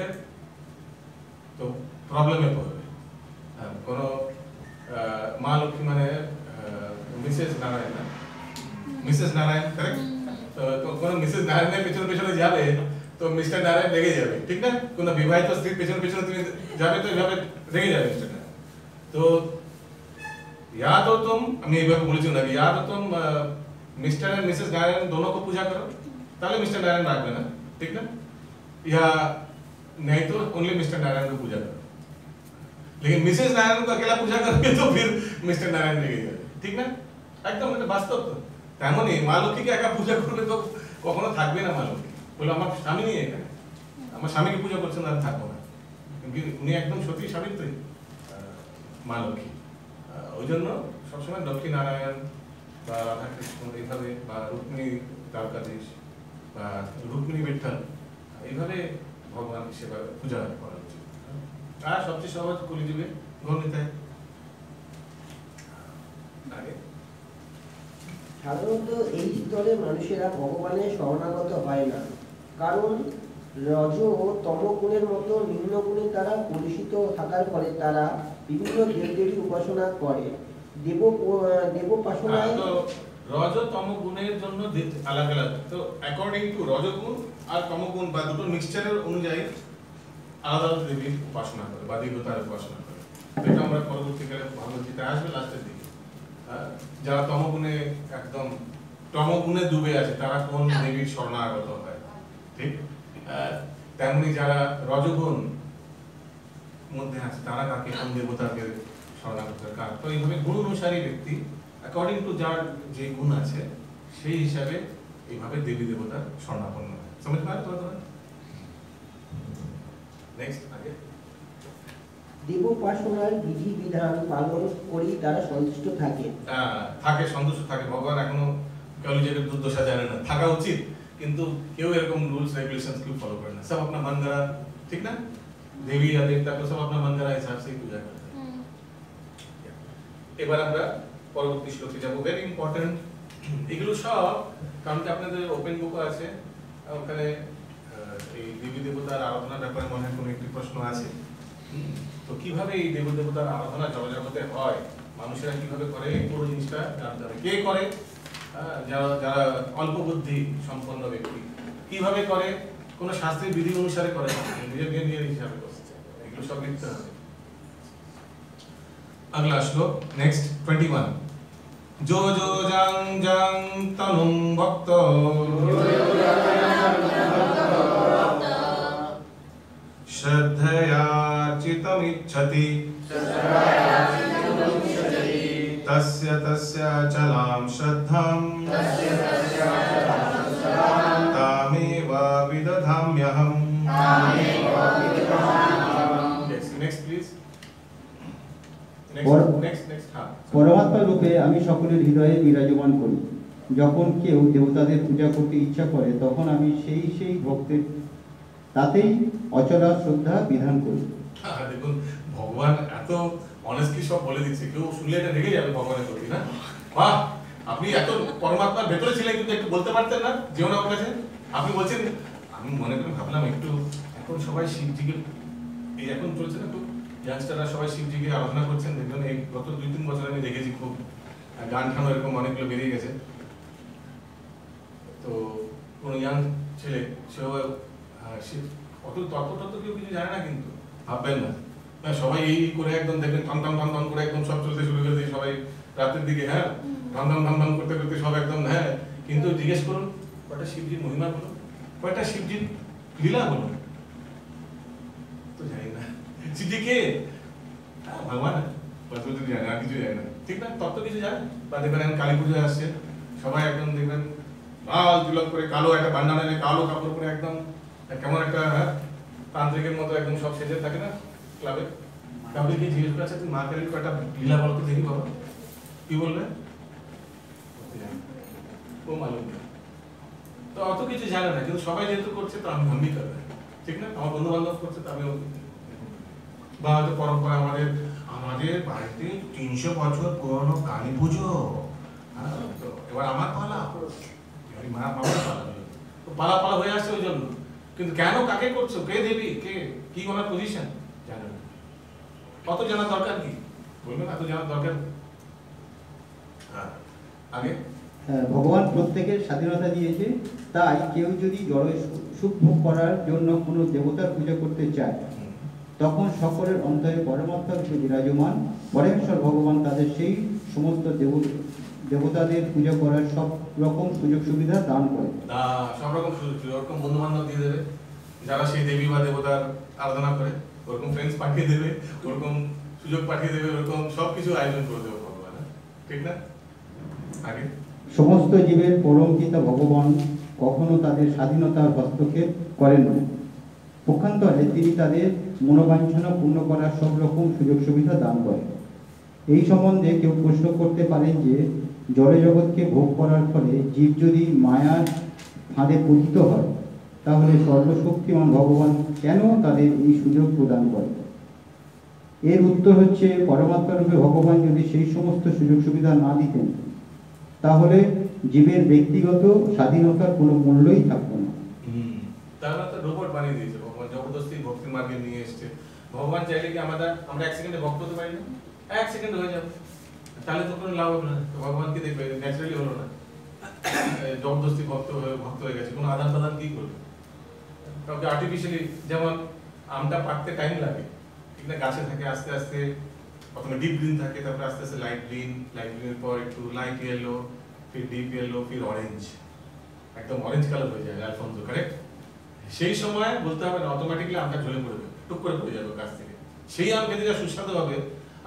Speaker 1: তো প্রবলেমে পড়বে। কোনো মা লক্ষ্মী মানে মিসেস নারায়ণ, না মিসেস নারায়ণ, কারেক্ট? তো কোনো মিসেস নারায়ণের পেছনে পেছনে যাবে তো মিস্টার নারায়ণ রেগে যাবে, ঠিক না? কোনো বিবাহিত স্ত্রীর পেছনে পেছনে তুমি যাবে তো এইভাবে রেগে যাবে মিস্টার নারায়ণ। তো या तो तुम, আমি এইভাবে বলেছি না, या तो तुम मिस्टर एंड मिसेस नारायण दोनों को पूजा करो, তাহলে মিস্টার নারায়ণ রাখবে না, ঠিক না? या नहीं तो ओनली मिस्टर नारायण को पूजा करो। लेकिन मिसेस नारायण को अकेला पूजा करोगे तो फिर मिस्टर नारायण রেগে যাবে, ঠিক না? একদম এটা বাস্তব তো। তেমনই মা লক্ষ্মীকে একা পূজা করলে তো কখনো থাকবে না মা লক্ষ্মী। বলে আমার স্বামী নেই এখানে, আমার স্বামীকে পূজা করছেন আমি থাকবো না, কিন্তু উনি একদম সত্যি সাবিত্রী মা লক্ষ্মী। ওই জন্য সবসময় লক্ষ্মী নারায়ণ বা রাধাকৃষ্ণ এইভাবে বা রুক্মিণী দ্বারকাধীশ বা রুক্মিণী বিঠল এইভাবে ভগবান সেবা পূজা করা উচিত। আর সবচেয়ে সহজ কলিযুগে গণিতায় আগে
Speaker 8: সাধারণত এই স্তরে মানুষেরা ভগবানের শরণাগত হয় না, কারণ রজ ও তম গুণের মতো নিম্ন গুণের দ্বারা কলুষিত থাকার ফলে তারা বিভিন্ন দেবদেবীর উপাসনা করে। দেবোপাসনায়
Speaker 1: রজ তম গুণের জন্য আলাদা আলাদা, তো অ্যাকর্ডিং টু রজগুণ আর তমগুণ বা দুটো মিক্সচারের অনুযায়ী আলাদা আলাদা দেবীর উপাসনা করে বা দেবতার উপাসনা করে। এটা আমরা পরবর্তীকালে ভগবদ্গীতা আসবে লাস্টের দিকে। যারা তমগুণে একদম তমগুণে ডুবে আছে তারা কোন দেবীর শরণাগত হয়, ঠিক? তেমনি যারা রজগুণ মধ্যে আছে তারা কাকে কোন দেবতাকে শরণাগত হয়। তো এইভাবে গুণ অনুসারী ব্যক্তি অ্যাকর্ডিং টু যার যে গুণ আছে সেই হিসাবে এইভাবে দেবী দেবতার শরণাপন্ন হয়। समझ में आया तुम्हारा? नेक्स्ट आगे।
Speaker 8: দেবোপাসনার বিধি বিধান পালন করি তারা সন্তুষ্ট থাকে।
Speaker 1: থাকে, সন্তুষ্ট থাকে। ভগবান এখনো কলিযুগের দুর্দশা জানে না, থাকা উচিত, কিন্তু কেউ এরকম রুলস রেগুলেশনস কেউ ফলো করে না। সব अपना मन करा, ठीक ना? देवी या देवता को सब अपना मन करा हिसाब से ही पूजा करते हैं। এবার আমরা পরবর্তী শ্লোকে যাব। ভেরি ইম্পর্টেন্ট এগুলো সব, কারণ কি আপনাদের ওপেন বুক আছে, ওখানে এই দেবী দেবতার আরাধনার ব্যাপারে মনে হয় কোনো একটি প্রশ্ন আছে। তো কিভাবে এই দেব দেবতার আরাধনা জগতে হয়, মানুষেরা কিভাবে করে, এই পুরো জিনিসটা জানতে হবে। কে করে? যারা যারা অল্প বুদ্ধি সম্পন্ন ব্যক্তি। কিভাবে করে? কোন শাস্ত্রের বিধি অনুসারে করে না, নিজের হিসাবে করছে। এগুলো সব লিখতে হবে। अगला श्लोक नेक्स्ट 21। जो जो जं जं तनुं भक्तो श्रद्धयार्चितमिच्छति तस्य तस्य अचलां श्रद्धां तामेव विदधाम्यहम्। Next please.
Speaker 5: পরমাত্মা রূপে আমি সকলের হৃদয়ে বিরাজমান করি। যখন কেউ দেবতাদের পূজা করতে ইচ্ছা করে তখন আমি সেই ভক্তের তাতেই অচলা শ্রদ্ধা বিধান করি।
Speaker 1: দেখুন ভগবান এত অনেস্টলি সব বলে দিচ্ছে, কেউ শুনলে এটা রেগে যাবে ভগবানের প্রতি, না? বাহ, আপনি এত পরমাত্মার ভেতরে ছিলেন কিন্তু একটু বলতে পারতেন না যেও না কাছে? আপনি বলছেন, আমি মনে করে ভাবলাম একটু এখন সবাই শিবজিকে, এই এখন চলছে না, ইয়াংস্টাররা সবাই শিবজিকে আরাধনা করছেন। দেখবেন এই গত 2-3 বছর আমি দেখেছি খুব গান ঠানো এরকম অনেকগুলো বেরিয়ে গেছে। তো কোন ইয়াং ছেলে সেও অত তত্ত্ব কেউ কিছু জানে না, কিন্তু ভাববেন না সবাই এই করে একদম দেখবেন ঠন ঠন ঠন ঠন করে একদম সব চলতে শুরু করে দিয়ে সবাই রাতের দিকে, হ্যাঁ, ঠন ঠন ঠন ঠন করতে করতে সব একদম, হ্যাঁ। কিন্তু জিজ্ঞেস করুন কয়টা শিবজির মহিমা বলুন, কয়টা শিবজির লীলা বলুন, তো জানি না। শিবজি কে? ভগবান, জানে আর কিছু জানে না, ঠিক না? তত্ত্ব কিছু জানে। বা দেখবেন এখন কালী পুজো আসছে, সবাই একদম দেখবেন লাল তিলক করে, কালো একটা বান্ডানা নিয়ে, কালো কাপড় পরে একদম কেমন একটা তান্ত্রিকের মতো একদম সব সেজে থাকে না ক্লাবে। কাউকে কি জিজ্ঞেস করছে তুই মা কালীর কয়টা লীলা বলতে দেখি বাবা, কি বলবে? ও মালুম না। তো অত কিছু জানে না, কিন্তু সবাই যেহেতু করছে তো আমি করবে, ঠিক না? আমার বন্ধু বান্ধব করছে তো আমিও। বা হয়তো পরম্পরা আমাদের বাড়িতে 300 বছর পুরনো কালী পুজো, তো এবার আমার পালা, পালা পালা হয়ে আসছে ওই জন্য। কিন্তু কেন, কাকে করছো, কে দেবী, কে কি ওনার পজিশন জানেন না। কত জানার দরকার কি বলবেন, এত জানার দরকার? আগে
Speaker 5: ভগবান প্রত্যেকের স্বাধীনতা দিয়েছে, তাই কেউ যদি জড় সুখ ভোগ করার জন্য কোনো দেবতার পূজা করতে চায় তখন সকলের অন্তরে পরমাত্মা রূপে বিরাজমান পরমেশ্বর ভগবান তাদের সেই সমস্ত দেবতাদের পূজা করার সব রকম সুযোগ সুবিধা দান করে।
Speaker 1: সব রকম সুযোগ, ওরকম বন্ধু বান্ধব দিয়ে দেবে যারা সেই দেবী বা দেবতার আরাধনা করে, ওরকম ফ্রেন্ডস পাঠিয়ে দেবে, ওরকম সুযোগ পাঠিয়ে দেবে, ওরকম সবকিছু আয়োজন করে দেবে ভগবান, হ্যাঁ? ঠিক না? আগে
Speaker 5: সমস্ত জীবের পরম পিতা ভগবান কখনো তাদের স্বাধীনতার হস্তক্ষেপ করেন না। পক্ষান্তরে তিনি তাদের মনোবাঞ্ছনা পূর্ণ করার সব রকম সুযোগ সুবিধা দান করেন। এই সম্বন্ধে কেউ প্রশ্ন করতে পারেন যে জড়জগৎকে ভোগ করার ফলে জীব যদি মায়ার ফাঁদে পতিত হয়, তাহলে সর্বশক্তিমান ভগবান কেন তাদের এই সুযোগ প্রদান করেন? এর উত্তর হচ্ছে, পরমাত্মা রূপে ভগবান যদি সেই সমস্ত সুযোগ সুবিধা না দিতেন, তাহলে জীবের ব্যক্তিগত স্বাধীনতার কোনো মূল্যই থাকতো না।
Speaker 1: তারা তো রোবট বানিয়ে দিয়েছে ভগবান, জবরদস্তি ভক্তির মার্গে নিয়ে এসছে। ভগবান চাইলে কি আমরা 1 সেকেন্ডে ভক্ত হতে পারি না? 1 সেকেন্ডে হয়ে যাবে, তাহলে তো কোনো লাভ হবে না। ভগবান কি দেখবে? ন্যাচারালি হলো না, জবরদস্তি ভক্ত হয়ে গেছে, কোনো আদান প্রদান কি করবে? কাউকে আর্টিফিশিয়ালি, যেমন আমটা পাকতে টাইম লাগে, ঠিক না? গাছে থাকে, আস্তে আস্তে প্রথমে ডিপ গ্রিন থাকে, তারপরে আস্তে আস্তে লাইট গ্রিনের পর একটু লাইট ইয়েলো, ফির ডিপ ইয়েলো, ফির অরেঞ্জ, একদম অরেঞ্জ কালার হয়ে যায়, আলফোনসো, কারেক্ট? সেই সময় বলতে হবে না, অটোমেটিক্যালি আমটা ঝরে পড়বে, টুক করে পড়ে যাবে গাছ থেকে। সেই আম খেতে যা সুস্বাদু হবে,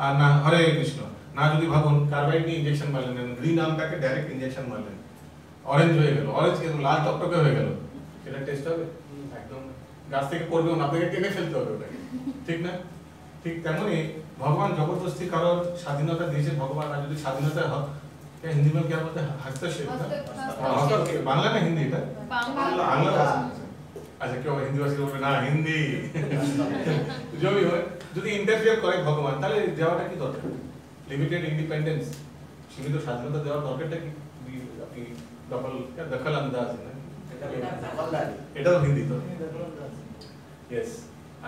Speaker 1: আর না হরে কৃষ্ণ না যদি ভাবুন কার্বাইড নিয়ে ইনজেকশন মারলেন, গ্রিন আমটাকে ডাইরেক্ট ইনজেকশন মারলেন, অরেঞ্জ হয়ে গেল, অরেঞ্জ কিন্তু লাল টকটকে হয়ে গেল, সেটা টেস্ট হবে? একদম গাছ থেকে পড়বেও না, আপনাকে টেনে ফেলতে হবে ওটাকে, ঠিক না? ঠিক তেমনই ভগবান জবরদস্তি কারোর স্বাধীনতা দিয়েছে। ভগবান আর যদি স্বাধীনতা হয়, হিন্দি में क्या बोलते हैं? हस्तक्षेप, बांग्ला में हिंदी এটা বাংলা। আচ্ছা, কেউ হিন্দি ভাষী বলবে না হিন্দি যদি হয়, যদি ইন্টারফিয়ার করে ভগবান, তাহলে দেওয়াটা কি দরকার? লিমিটেড ইন্ডিপেন্ডেন্স, সীমিত স্বাধীনতা দেওয়ার দরকারটা কি? আপনি দখল আন্দাজ, এটাও হিন্দি তো, ইয়েস।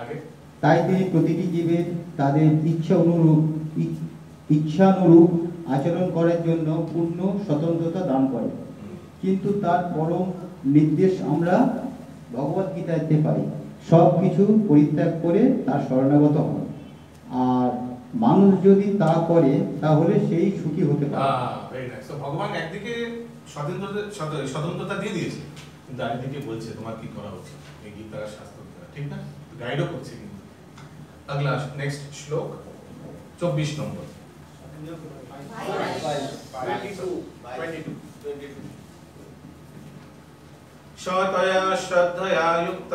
Speaker 1: আগে
Speaker 5: তাই তিনি প্রতিটি জীবের তাদের ইচ্ছানুরূপ আচরণ করার জন্য পূর্ণ স্বতন্ত্রতা দান করেন। কিন্তু তার পরম নির্দেশ আমরা ভগবত গীতাতে পাই, সব কিছু পরিত্যাগ করে তার শরণাগত হন। আর মানুষ যদি তা করে, তাহলে সেই সুখী হতে পারে।
Speaker 1: Very nice. তো ভগবান একদিকে স্বতন্ত্রতা দিয়ে দিয়েছে, কিন্তু আরেকদিকে বলছে তোমার কি করা উচিত, এই গীতার শাস্ত্র, ঠিক না? গাইডও করছে। কিন্তু আগলা নেক্সট শ্লোক 24 নম্বর। সতয়া শ্রদ্ধয়া যুক্ত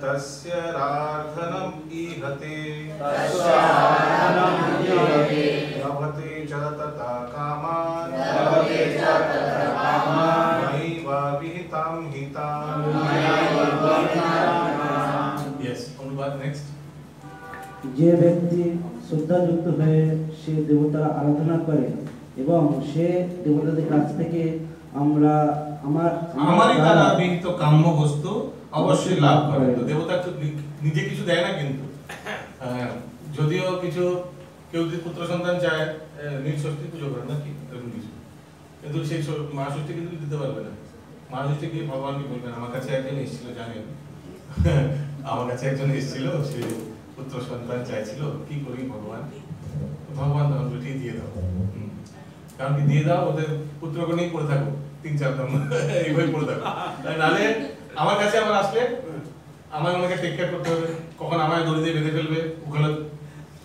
Speaker 1: তস্য রাধনম ইহতে লভতে চ তথা কামান নৈবা বিহিতাম হিতাম। Yes, অনুবাদ নেক্সট।
Speaker 7: যে ব্যক্তি শ্রদ্ধাযুক্ত হয়ে সে দেবতার আরাধনা করে এবং সে দেবতাদের কাছ থেকে
Speaker 1: আমারই দ্বারা বিহিত কাম্য বস্তু অবশ্যই লাভ করে। তো দেবতা তো নিজে কিছু দেয় না, কিন্তু যদিও কিছু কেউ যদি পুত্র সন্তান চায়, নীল ষষ্ঠী পুজো করে না, কি এরকম কিছু, কিন্তু সেই মা ষষ্ঠী কিন্তু দিতে পারবে না। মা ষষ্ঠী গিয়ে ভগবানকে বলবেন, আমার কাছে একজন এসেছিল, জানেন আমার কাছে একজন এসেছিল, সে পুত্র সন্তান চাইছিল, কি করি ভগবান? ভগবান তখন ঠিক দিয়ে দাও, কারণ কি দিয়ে দাও, ওদের পুত্রকে নিয়ে পড়ে থাকো 3-4 জন এইভাবে পড়ে থাকো, নাহলে আমার কাছে আবার আসলে আমার ওনাকে টেক কেয়ার করতে হবে, কখন আমায় দড়ি দিয়ে বেঁধে ফেলবে ওখানে,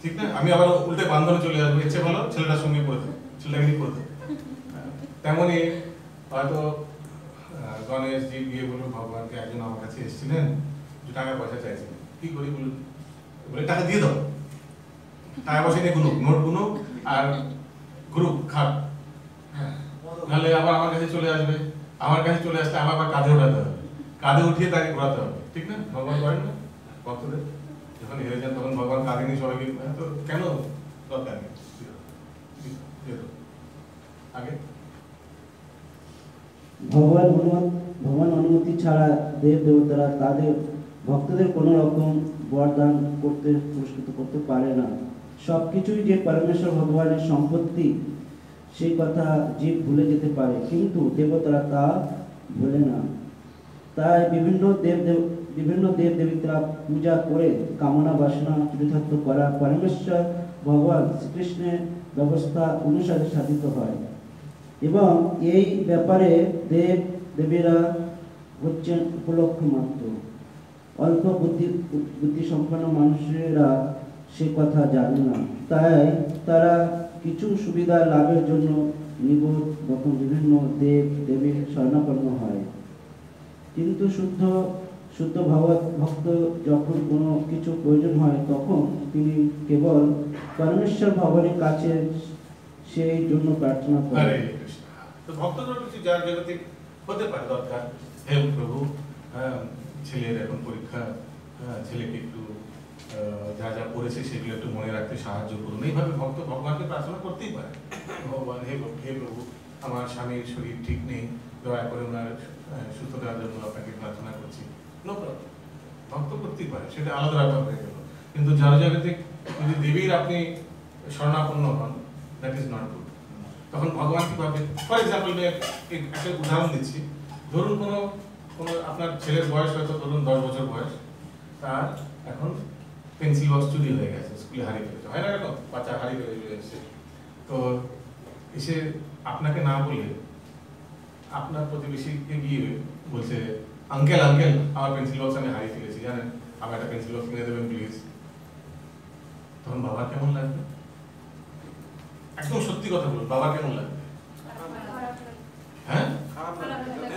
Speaker 1: ঠিক না? আমি আবার উল্টে বান্ধনে চলে আসবো, ইচ্ছে ভালো ছেলেটার সঙ্গে পড়ে থাকো, ছেলেটাকে নিয়ে পড়ে থাকো। তেমনই হয়তো গণেশজি গিয়ে বলবো ভগবানকে, একজন আমার কাছে এসেছিলেন, টাকা পয়সা চাইছিলেন, কি করি বলুন? বলে টাকা দিয়ে দাও, টাকা পয়সা নিয়ে গুনুক, নোট গুনুক আর গ্রুপ খাট, নাহলে আবার আমার কাছে চলে আসবে, আমার কাছে চলে আসলে আমার আবার কাঁধে উঠাতে হবে, কাঁধে উঠিয়ে তাকে ঘোরাতে হবে, ঠিক না? ভগবান করেন না ভক্তদের, যখন হেরে যান তখন ভগবান কাঁধে নিয়ে সবাইকে, তো কেন দরকার নেই। আগে
Speaker 7: ভগবান অনুমতি ছাড়া দেব দেবতারা তাদের ভক্তদের কোনো রকম বরদান করতে পুরস্কৃত করতে পারে না। সবকিছুই যে পরমেশ্বর ভগবানের সম্পত্তি, সেই কথা জীব ভুলে যেতে পারে, কিন্তু দেবতারা তা ভুলে না। তাই বিভিন্ন দেব দেবীরা পূজা করে কামনা বাসনা চরিতার্থ করা পরমেশ্বর ভগবান শ্রীকৃষ্ণের ব্যবস্থা অনুসারে সাধিত হয়, এবং এই ব্যাপারে দেব দেবীরা হচ্ছেন উপলক্ষ মাত্র।
Speaker 5: অল্প বুদ্ধি সম্পন্ন মানুষেরা সে কথা জানে না, তাই তারা কিছু সুবিধা লাভের জন্য নিবোধ রকম বিভিন্ন দেব দেবীর শরণাপন্ন হয়। কিন্তু শুদ্ধ ভক্ত যখন কোনো কিছু প্রয়োজন হয় তখন তিনি কেবল পরমেশ্বর ভগবানের কাছে সেই জন্য প্রার্থনা
Speaker 1: হরে
Speaker 5: করেন।
Speaker 1: কৃষ্ণ। তো ভক্তদের কিছু যার জগতে হতে পারে দরকার, হে প্রভু ছেলের এখন পরীক্ষা, ছেলেকে একটু যা যা পড়েছে সেগুলো একটু মনে রাখতে সাহায্য করুন, এইভাবে ভক্ত ভগবানকে প্রার্থনা করতেই পারে। ভগবান হে প্রভু আমার স্বামীর শরীর ঠিক নেই, দয়া করে ওনার সুস্থ দেওয়ার জন্য আপনাকে প্রার্থনা করছি, নো প্রবলেম, ভক্ত করতেই পারে, সেটা আলাদা ব্যাপার হয়ে গেল। কিন্তু যার জগতে যদি দেবীর আপনি শরণাপন্ন হন, দ্যাট ইজ নট গুড। তখন ভগবান কি ভাবে, ফর এক্সাম্পল একটা উদাহরণ দিচ্ছি, ধরুন কোনো আপনার ছেলের বয়স হয়তো ধরুন 10 বছর বয়স, তার এখন পেন্সিল বক্স চুরি হয়ে গেছে, স্কুলে হারিয়ে ফেলেছে, হয় না এরকম, বাচ্চা হারিয়ে ফেলে এসেছে, তো এসে আপনাকে না বলে আপনার প্রতিবেশীকে গিয়ে বলছে, আঙ্কেল আমার পেন্সিল বক্স আমি হারিয়ে ফেলেছি, জানেন আমার একটা পেন্সিল বক্স কিনে দেবেন প্লিজ। তখন বাবার কেমন লাগবে? একদম সত্যি কথা বলুন, বাবা কেমন লাগবে? হ্যাঁ,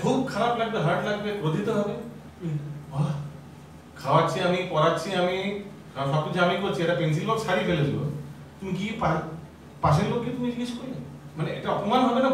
Speaker 1: খুব খারাপ লাগবে, হার্ট লাগবে, ক্রোধিত হবে। খাওয়াচ্ছি আমি, পড়াচ্ছি আমি, সবকিছু আমি করছি, এটা পেন্সিল বক্স হারিয়ে ফেলেছিল, তুমি কি পাশের লোককে তুমি জিজ্ঞেস করলে? মানে এটা অপমান হবে না?